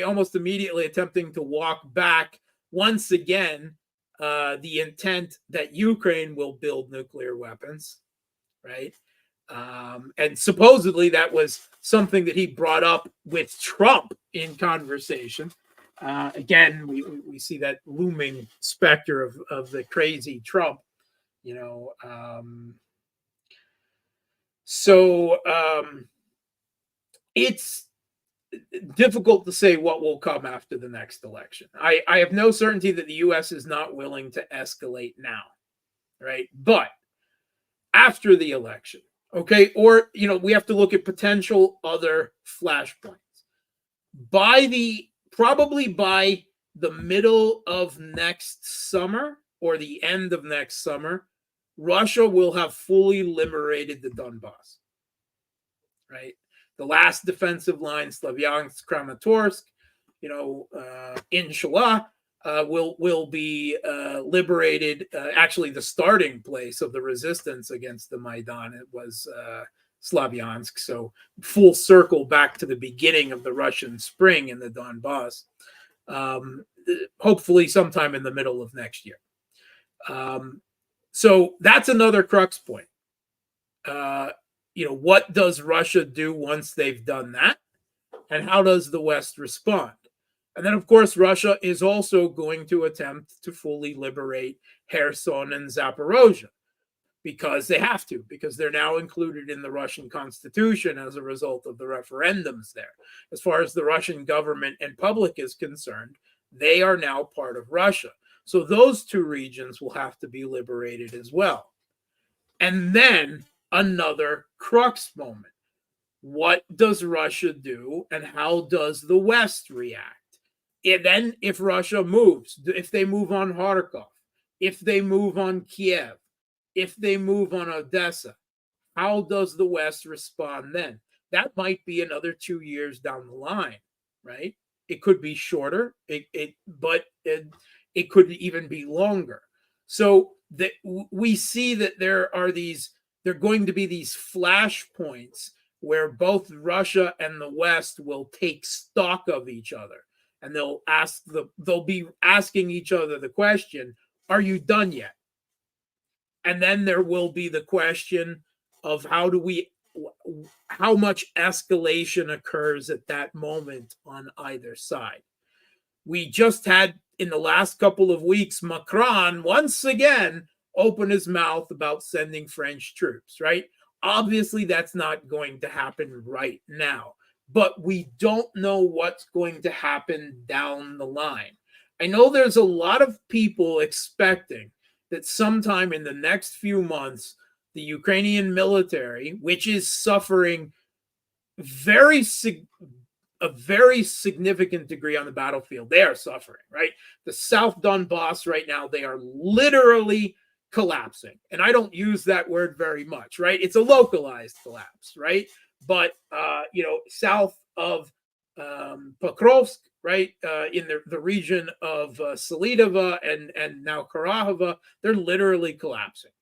almost immediately attempting to walk back once again the intent that Ukraine will build nuclear weapons, right? And supposedly that was something that he brought up with Trump in conversation. Again, we see that looming specter of the crazy Trump, So it's difficult to say what will come after the next election. I have no certainty that the U.S. is not willing to escalate now, right? But after the election, okay, or, we have to look at potential other flashpoints. Probably by the middle of next summer or the end of next summer, Russia will have fully liberated the Donbass, right? The last defensive line, Slavyansk, Kramatorsk, inshallah, will be liberated. Actually, the starting place of the resistance against the Maidan, it was Slavyansk. So full circle back to the beginning of the Russian spring in the Donbass, hopefully sometime in the middle of next year. So that's another crux point. What does Russia do once they've done that? And how does the West respond? And then, of course, Russia is also going to attempt to fully liberate Kherson and Zaporozhye because they have to, because they're now included in the Russian constitution as a result of the referendums there. As far as the Russian government and public is concerned, they are now part of Russia. So those two regions will have to be liberated as well. And then another crux moment. What does Russia do and how does the West react? And then if Russia moves, if they move on Kharkov, if they move on Kiev, if they move on Odessa, how does the West respond then? That might be another 2 years down the line, right? It could be shorter, but it could even be longer. So that we see that there are going to be these flashpoints where both Russia and the West will take stock of each other, and they'll be asking each other the question, "Are you done yet?" And then there will be the question of how much escalation occurs at that moment on either side. We just had, in the last couple of weeks, Macron once again open his mouth about sending French troops, right? Obviously, that's not going to happen right now. but we don't know what's going to happen down the line. I know there's a lot of people expecting that sometime in the next few months, the Ukrainian military, which is suffering a very significant degree on the battlefield, they are suffering, right? The South Donbass right now, they are literally collapsing. And I don't use that word very much, right? It's a localized collapse, right? But, south of Pokrovsk, right, in the region of Sleboda and now Karahova, they're literally collapsing.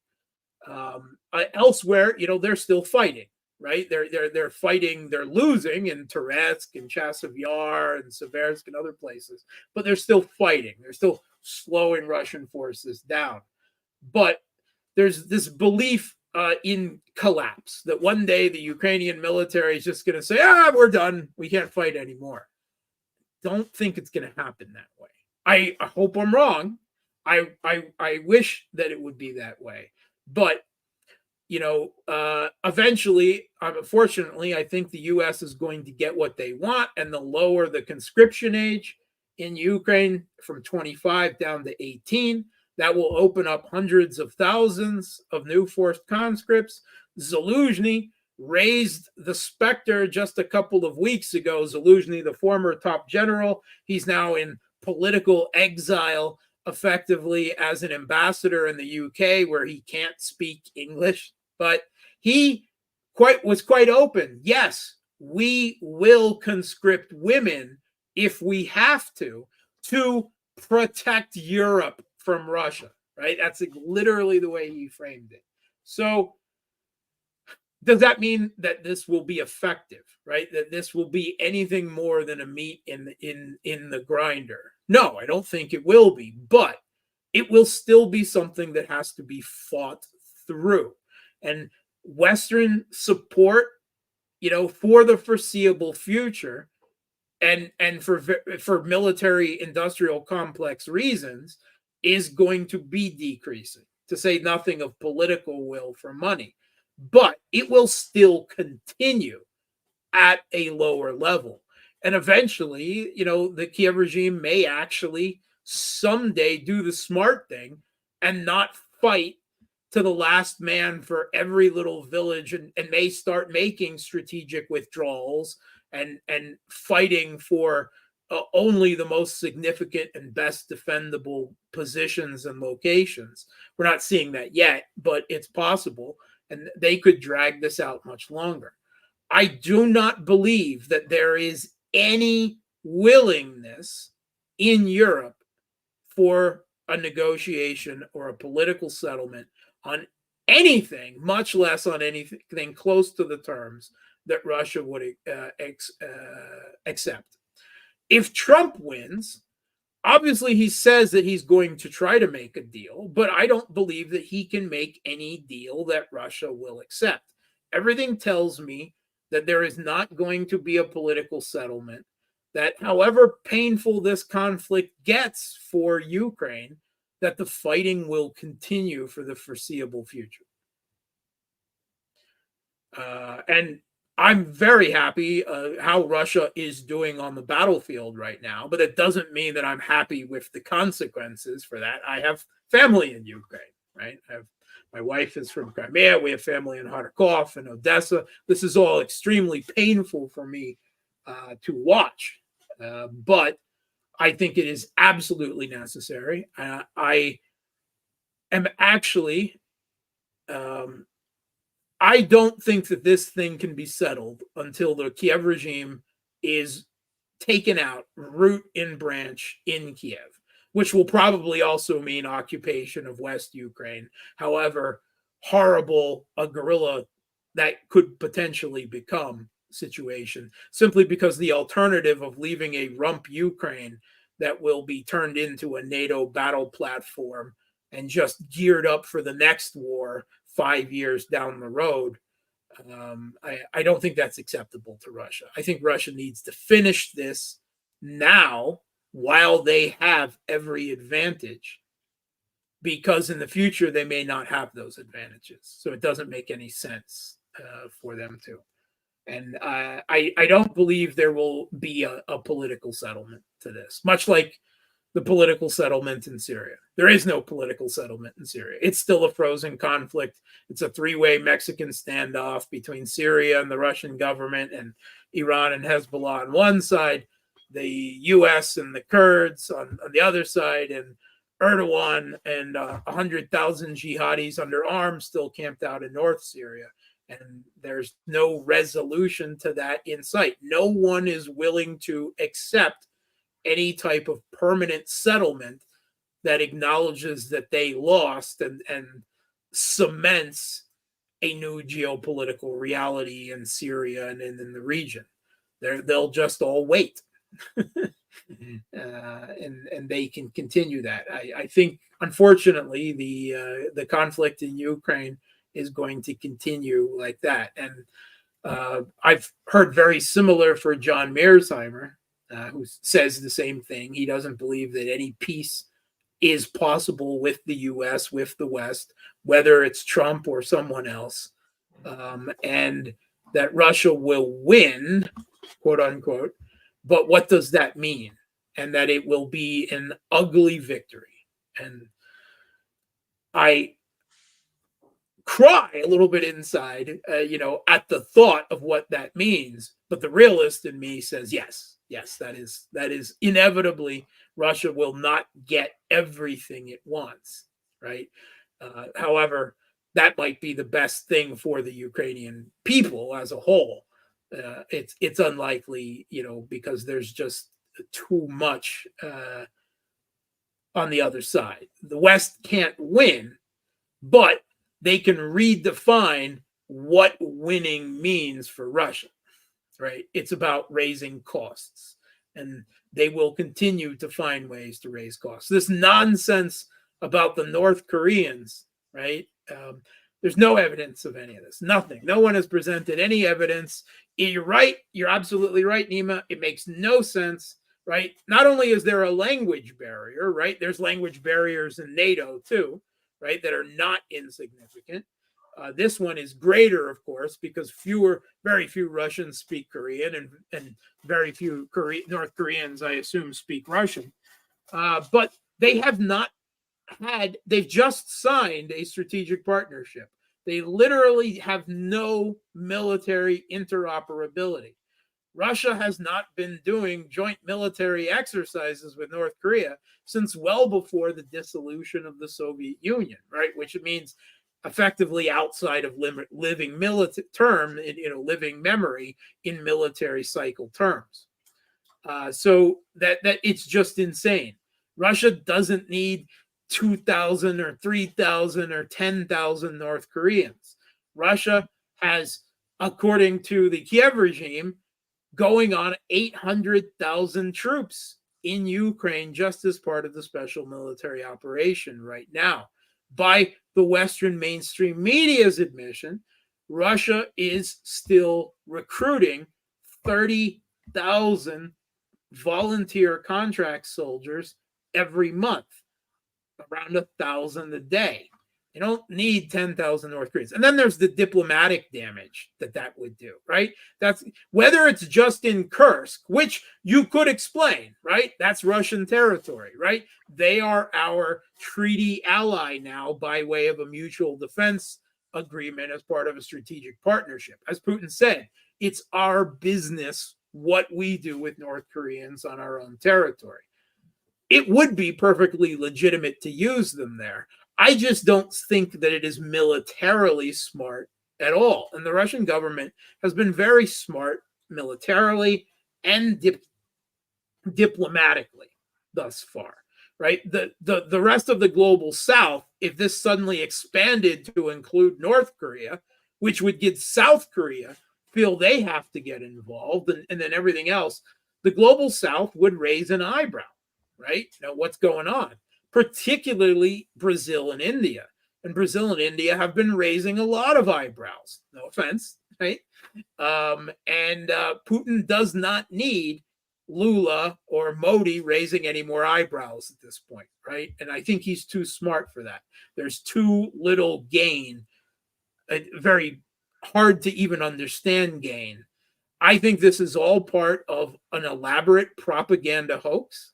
Elsewhere, they're still fighting, right? They're fighting. They're losing in Toretsk and Chasiv Yar and Seversk and other places, but they're still fighting. They're still slowing Russian forces down. But there's this belief in collapse that one day the Ukrainian military is just going to say, we're done. We can't fight anymore. Don't think it's going to happen that way. I hope I'm wrong. I wish that it would be that way. But, eventually, unfortunately, I think the U.S. is going to get what they want, and they'll lower the conscription age in Ukraine from 25 down to 18. That will open up hundreds of thousands of new forced conscripts. Zaluzhny raised the specter just a couple of weeks ago. Zaluzhny, the former top general, he's now in political exile, effectively as an ambassador in the UK, where he can't speak English. But he was quite open. Yes, we will conscript women if we have to protect Europe from Russia, right? That's literally the way he framed it. So does that mean that this will be effective, right? That this will be anything more than a meat in the grinder? No, I don't think it will be, but it will still be something that has to be fought through. And Western support, for the foreseeable future, and for military industrial complex reasons, is going to be decreasing, to say nothing of political will for money. But it will still continue at a lower level. And eventually, the Kiev regime may actually someday do the smart thing and not fight to the last man for every little village, and may start making strategic withdrawals and fighting for only the most significant and best defendable positions and locations. We're not seeing that yet, but it's possible, and they could drag this out much longer. I do not believe that there is any willingness in Europe for a negotiation or a political settlement on anything, much less on anything close to the terms that Russia would accept. If Trump wins, obviously he says that he's going to try to make a deal, but I don't believe that he can make any deal that Russia will accept. Everything tells me that there is not going to be a political settlement, that however painful this conflict gets for Ukraine, that the fighting will continue for the foreseeable future. And I'm very happy how Russia is doing on the battlefield right now, but it doesn't mean that I'm happy with the consequences for that. I have family in Ukraine, right? My wife is from Crimea. We have family in Kharkov and Odessa. This is all extremely painful for me to watch, but I think it is absolutely necessary. I am actually, I don't think that this thing can be settled until the Kiev regime is taken out, root and branch in Kiev, which will probably also mean occupation of West Ukraine, however horrible a guerrilla that could potentially become situation, simply because the alternative of leaving a rump Ukraine that will be turned into a NATO battle platform and just geared up for the next war 5 years down the road, I don't think that's acceptable to Russia. I think Russia needs to finish this now while they have every advantage, because in the future they may not have those advantages. So it doesn't make any sense for them to. And I don't believe there will be a political settlement to this, much like the political settlement in Syria. There is no political settlement in Syria. It's still a frozen conflict. It's a three-way Mexican standoff between Syria and the Russian government and Iran and Hezbollah on one side, the U.S. and the Kurds on the other side, and Erdogan and 100,000 jihadis under arms still camped out in North Syria. And there's no resolution to that in sight. No one is willing to accept any type of permanent settlement that acknowledges that they lost and cements a new geopolitical reality in Syria and in the region. They'll just all wait. And they can continue that. I think, unfortunately, the conflict in Ukraine is going to continue like that. And I've heard very similar for John Mearsheimer, who says the same thing. He doesn't believe that any peace is possible with the U.S., with the West, whether it's Trump or someone else, and that Russia will win, quote unquote. But what does that mean? And that it will be an ugly victory. And I cry a little bit inside, at the thought of what that means. But the realist in me says, yes, that is inevitably Russia will not get everything it wants, right? However, that might be the best thing for the Ukrainian people as a whole. It's unlikely, because there's just too much on the other side. The West can't win, but they can redefine what winning means for Russia, right? It's about raising costs, and they will continue to find ways to raise costs. This nonsense about the North Koreans, right? There's no evidence of any of this. Nothing. No one has presented any evidence. You're right. You're absolutely right, Nima. It makes no sense, right? Not only is there a language barrier, right? There's language barriers in NATO too, right, that are not insignificant. This one is greater, of course, because very few Russians speak Korean, and very few North Koreans, I assume, speak Russian. But they have not they've just signed a strategic partnership. They literally have no military interoperability. Russia has not been doing joint military exercises with North Korea since well before the dissolution of the Soviet Union, right? Which means effectively outside of living memory in military cycle terms. So that it's just insane. Russia doesn't need 2,000 or 3,000 or 10,000 North Koreans. Russia has, according to the Kiev regime, going on 800,000 troops in Ukraine just as part of the special military operation right now. By the Western mainstream media's admission, Russia is still recruiting 30,000 volunteer contract soldiers every month, around 1,000 a day. You don't need 10,000 North Koreans. And then there's the diplomatic damage that would do, right? That's whether it's just in Kursk, which you could explain, right? That's Russian territory, right? They are our treaty ally now by way of a mutual defense agreement as part of a strategic partnership. As Putin said, it's our business what we do with North Koreans on our own territory. It would be perfectly legitimate to use them there. I just don't think that it is militarily smart at all. And the Russian government has been very smart militarily and diplomatically thus far, right? The rest of the global South, if this suddenly expanded to include North Korea, which would give South Korea feel they have to get involved, and then everything else, the global South would raise an eyebrow, right? What's going on? Particularly Brazil and India. And Brazil and India have been raising a lot of eyebrows. No offense, right? And Putin does not need Lula or Modi raising any more eyebrows at this point, right? And I think he's too smart for that. There's too little gain, very hard to even understand gain I think this is all part of an elaborate propaganda hoax.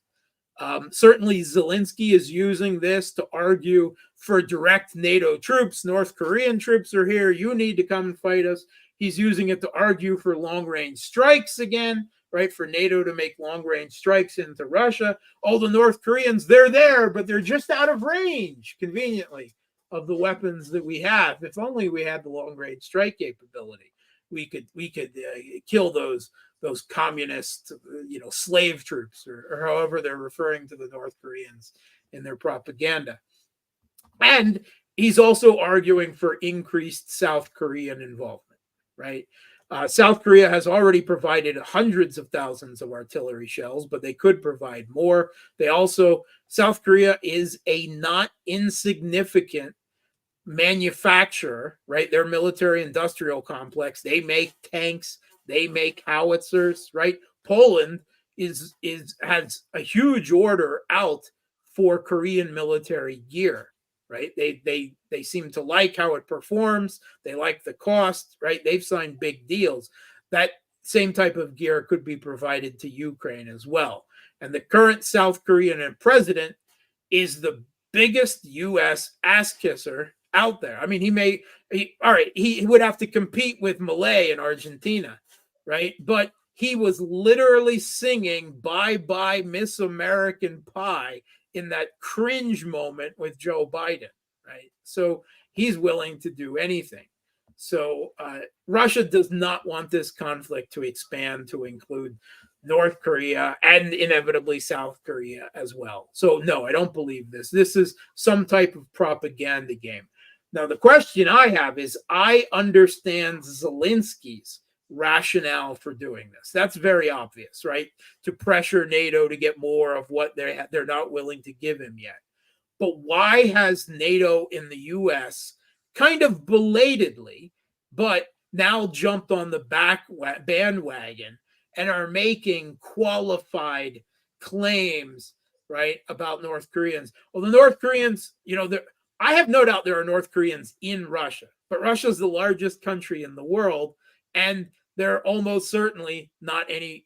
Certainly, Zelensky is using this to argue for direct NATO troops. North Korean troops are here. You need to come and fight us. He's using it to argue for long-range strikes again, right? For NATO to make long-range strikes into Russia. All the North Koreans, they're there, but they're just out of range, conveniently, of the weapons that we have. If only we had the long-range strike capability, we could kill those communist, slave troops, or however they're referring to the North Koreans in their propaganda. And he's also arguing for increased South Korean involvement, right? South Korea has already provided hundreds of thousands of artillery shells, but they could provide more. South Korea is a not insignificant manufacturer, right? Their military industrial complex. They make tanks, they make howitzers, right? Poland has a huge order out for Korean military gear, right? They seem to like how it performs. They like the cost, right? They've signed big deals. That same type of gear could be provided to Ukraine as well. And the current South Korean president is the biggest U.S. ass kisser out there. I mean, he would have to compete with Milei in Argentina, right? But he was literally singing "Bye Bye Miss American Pie" in that cringe moment with Joe Biden, right? So he's willing to do anything. So Russia does not want this conflict to expand to include North Korea and inevitably South Korea as well. So no, I don't believe this. This is some type of propaganda game. Now, the question I have is, I understand Zelensky's rationale for doing this. That's very obvious, right? To pressure NATO to get more of what they're not willing to give him yet. But why has NATO in the US kind of belatedly, but now jumped on the bandwagon and are making qualified claims, right, about North Koreans? Well, the North Koreans, I have no doubt there are North Koreans in Russia, but Russia is the largest country in the world, and they're almost certainly not in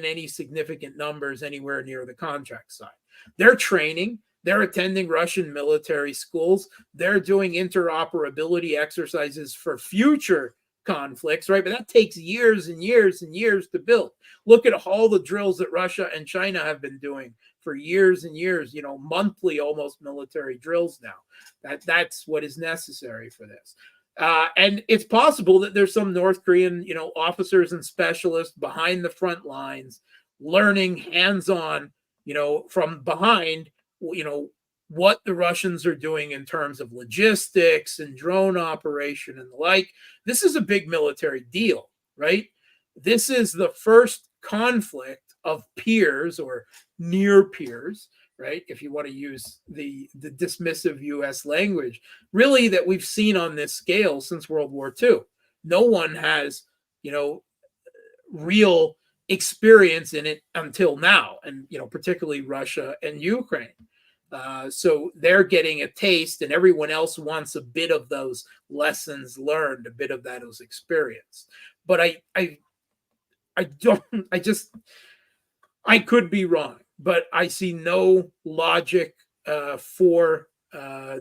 any significant numbers anywhere near the contract side. They're training. They're attending Russian military schools. They're doing interoperability exercises for future conflicts, right? But that takes years and years and years to build. Look at all the drills that Russia and China have been doing for years and years, monthly almost military drills now. That's what is necessary for this. And it's possible that there's some North Korean, officers and specialists behind the front lines learning hands-on, from behind, what the Russians are doing in terms of logistics and drone operation and the like. This is a big military deal, right? This is the first conflict of peers or near peers, right? If you want to use the dismissive US language, really, that we've seen on this scale since World War II. No one has, real experience in it until now, and particularly Russia and Ukraine. So they're getting a taste, and everyone else wants a bit of those lessons learned, a bit of that was experienced. But I could be wrong, but I see no logic for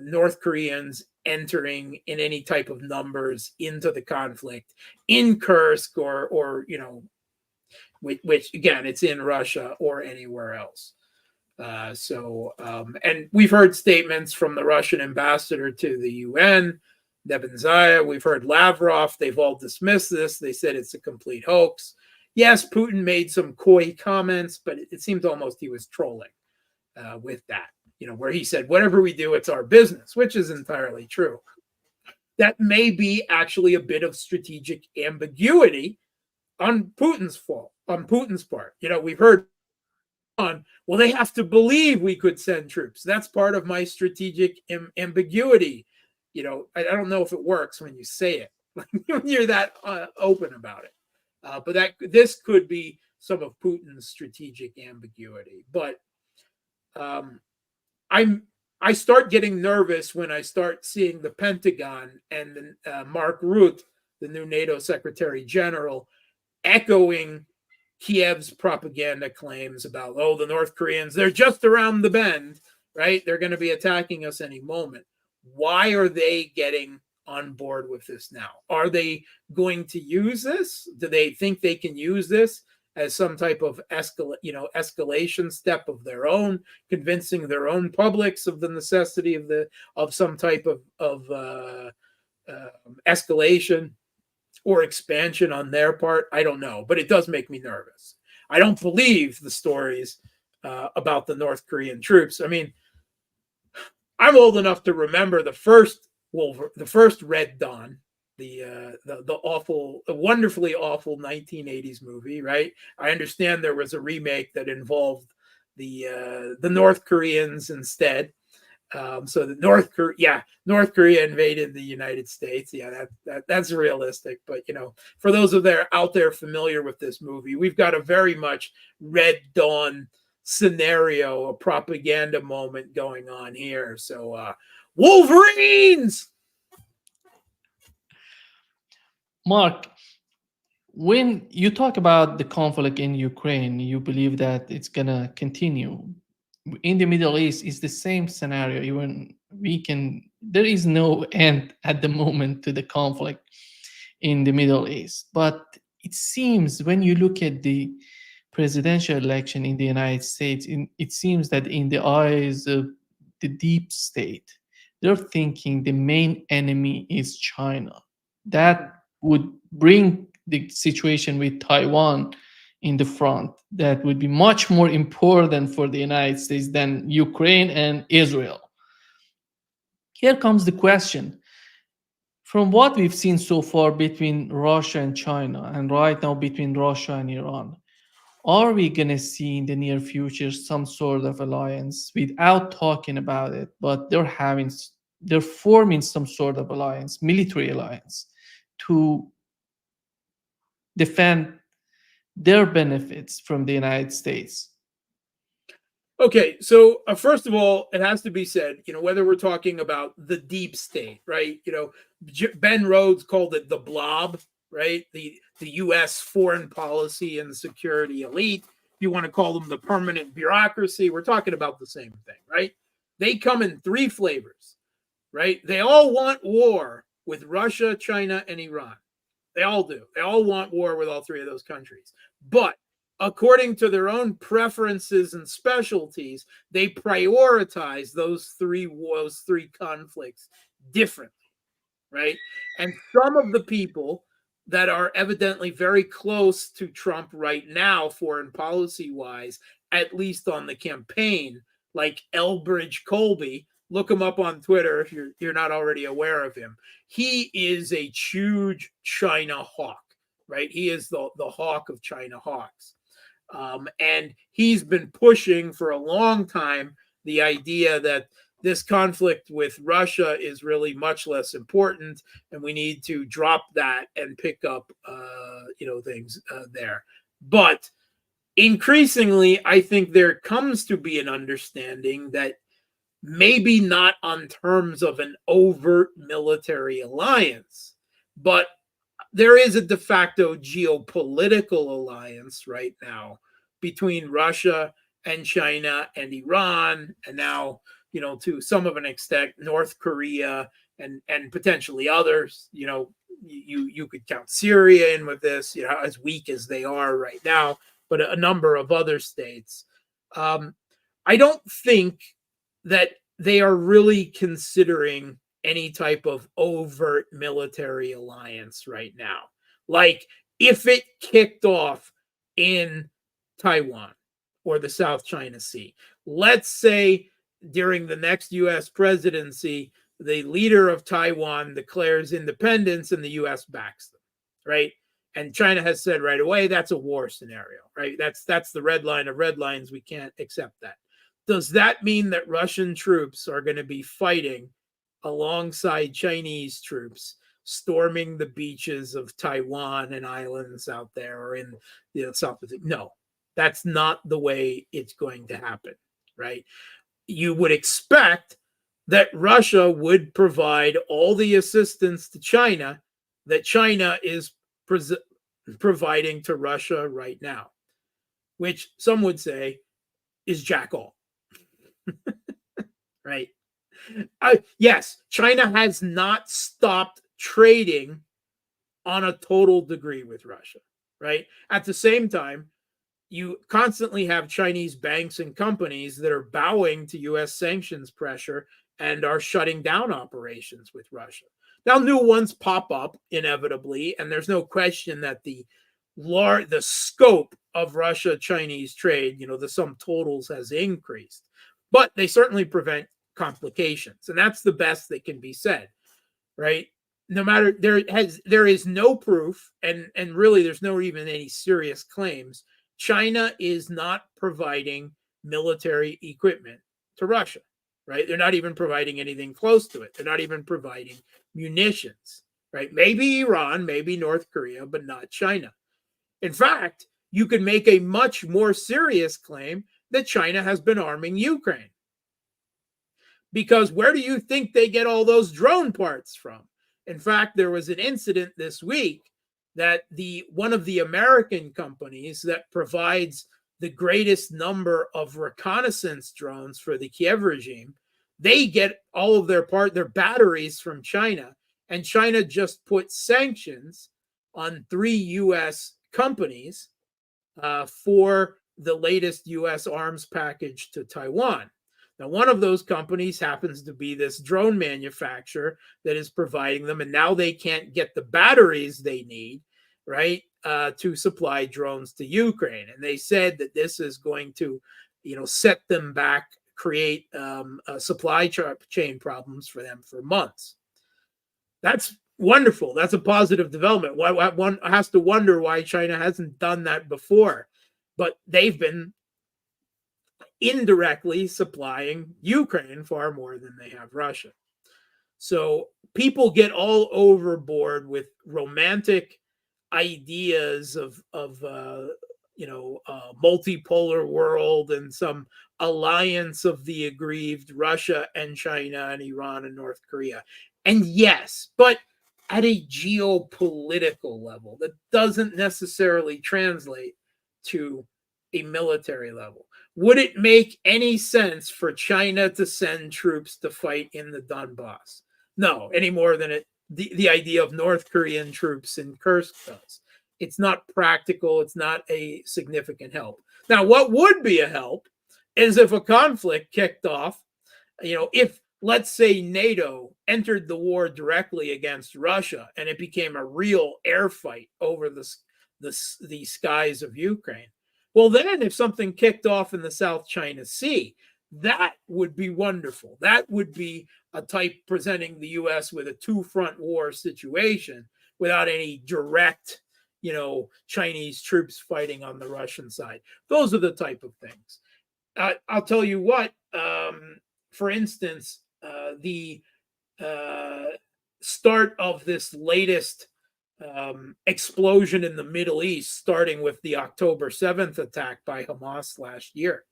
North Koreans entering in any type of numbers into the conflict in Kursk or which again, it's in Russia or anywhere else. And we've heard statements from the Russian ambassador to the UN, Nebenzia. We've heard Lavrov. They've all dismissed this. They said it's a complete hoax. Yes, Putin made some coy comments, but it seemed almost he was trolling with that, where he said, whatever we do, it's our business, which is entirely true. That may be actually a bit of strategic ambiguity on Putin's part. We've heard well, they have to believe we could send troops. That's part of my strategic ambiguity. I don't know if it works when you say it, when you're that open about it. But this could be some of Putin's strategic ambiguity. But I start getting nervous when I start seeing the Pentagon and Mark Rutte, the new NATO Secretary General, echoing Kiev's propaganda claims about, oh, the North Koreans, they're just around the bend, right? They're going to be attacking us any moment. Why are they getting on board with this now? Are they going to use this? Do they think they can use this as some type of escalation step of their own, convincing their own publics of the necessity of some type of escalation or expansion on their part? I don't know, but it does make me nervous. I don't believe the stories about the North Korean troops. I mean, I'm old enough to remember the first Red Dawn, the awful, wonderfully awful 1980s movie, right? I understand there was a remake that involved the North Koreans instead. So the North Korea invaded the United States. Yeah, that's realistic. But for those out there familiar with this movie, we've got a very much Red Dawn scenario, a propaganda moment going on here. So Wolverines. Mark, when you talk about the conflict in Ukraine, you believe that it's gonna continue. In the Middle East, it's the same scenario. Even there is no end at the moment to the conflict in the Middle East. But it seems when you look at the presidential election in the United States, it seems that in the eyes of the deep state, they're thinking the main enemy is China. That would bring the situation with Taiwan in the front. That would be much more important for the United States than Ukraine and Israel. Here comes the question. From what we've seen so far between Russia and China, and right now between Russia and Iran, are we going to see in the near future some sort of alliance without talking about it, but they're forming some sort of alliance, military alliance, to defend their benefits from the United States? Okay, so first of all, it has to be said, whether we're talking about the deep state, right? Ben Rhodes called it the blob, right? The U.S. foreign policy and security elite. If you want to call them the permanent bureaucracy, we're talking about the same thing, right? They come in three flavors, right? They all want war with Russia, China, and Iran. They all do. They all want war with all three of those countries. But according to their own preferences and specialties, they prioritize those three conflicts differently, right? And some of the people that are evidently very close to Trump right now, foreign policy wise, at least on the campaign, like Elbridge Colby, look him up on Twitter if you're not already aware of him. He is a huge China hawk, right? He is the hawk of China hawks. And he's been pushing for a long time the idea that this conflict with Russia is really much less important, and we need to drop that and pick up, things there. But increasingly, I think there comes to be an understanding that maybe not on terms of an overt military alliance, but there is a de facto geopolitical alliance right now between Russia and China and Iran, and now, to some of an extent, North Korea and potentially others. You could count Syria in with this, as weak as they are right now, but a number of other states. I don't think that they are really considering any type of overt military alliance right now. Like if it kicked off in Taiwan or the South China Sea, let's say during the next U.S. presidency, the leader of Taiwan declares independence and the U.S. backs them, right? And China has said right away, that's a war scenario, right? That's the red line of red lines. We can't accept that. Does that mean that Russian troops are going to be fighting alongside Chinese troops, storming the beaches of Taiwan and islands out there or in the South Pacific? No, that's not the way it's going to happen, right? You would expect that Russia would provide all the assistance to China that China is providing to Russia right now, which some would say is jack all. Right? Yes, China has not stopped trading on a total degree with Russia, right? At the same time, you constantly have Chinese banks and companies that are bowing to US sanctions pressure and are shutting down operations with Russia. Now, new ones pop up inevitably, and there's no question that the scope of Russia-Chinese trade, the sum totals has increased, but they certainly prevent complications, and that's the best that can be said, right? No matter there is no proof, and really there's no even any serious claims. China is not providing military equipment to Russia, right? They're not even providing anything close to it. They're not even providing munitions, right? Maybe Iran, maybe North Korea, but not China. In fact, you could make a much more serious claim that China has been arming Ukraine. Because where do you think they get all those drone parts from? In fact, there was an incident this week that one of the American companies that provides the greatest number of reconnaissance drones for the Kiev regime, they get all of their batteries from China, and China just put sanctions on 3 U.S. companies for the latest U.S. arms package to Taiwan. Now, one of those companies happens to be this drone manufacturer that is providing them, and now they can't get the batteries they need, right, to supply drones to Ukraine. And they said that this is going to, set them back, create supply chain problems for them for months. That's wonderful. That's a positive development. One has to wonder why China hasn't done that before, but they've been indirectly supplying Ukraine far more than they have Russia. So people get all overboard with romantic ideas of multipolar world and some alliance of the aggrieved Russia and China and Iran and North Korea. And yes, but at a geopolitical level that doesn't necessarily translate to a military level. Would it make any sense for China to send troops to fight in the Donbass? No, any more than the idea of North Korean troops in Kursk does. It's not practical. It's not a significant help. Now, what would be a help is if a conflict kicked off, if, let's say, NATO entered the war directly against Russia and it became a real air fight over the skies of Ukraine. Well, then if something kicked off in the South China Sea, that would be wonderful. That would be a type presenting the U.S. with a two-front war situation without any direct, Chinese troops fighting on the Russian side. Those are the type of things. I'll tell you what, for instance, the start of this latest explosion in the Middle East, starting with the October 7th attack by Hamas last year.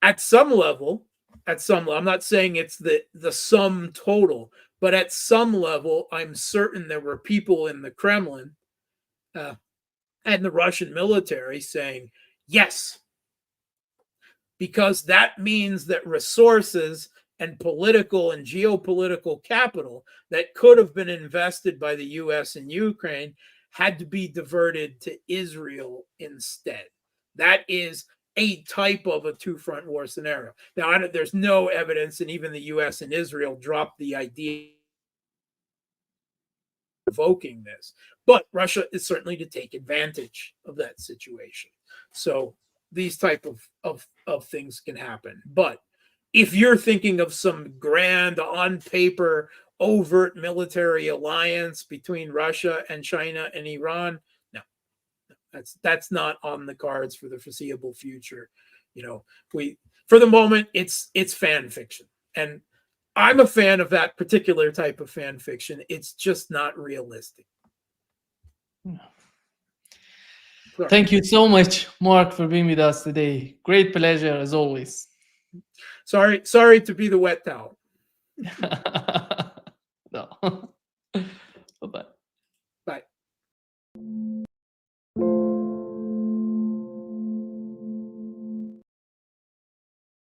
At some level, I'm not saying it's the sum total, but at some level, I'm certain there were people in the Kremlin and the Russian military saying, yes, because that means that resources and political and geopolitical capital that could have been invested by the U.S. in Ukraine had to be diverted to Israel instead. That is a type of a two-front war scenario. Now, there's no evidence, and even the U.S. and Israel dropped the idea of provoking this. But Russia is certainly to take advantage of that situation. So these type of things can happen. But if you're thinking of some grand, on paper, overt military alliance between Russia and China and Iran, no, that's not on the cards for the foreseeable future. For the moment, it's fan fiction, and I'm a fan of that particular type of fan fiction. It's just not realistic. Sorry. Thank you so much, Mark, for being with us today. Great pleasure as always. Sorry to be the wet towel. No.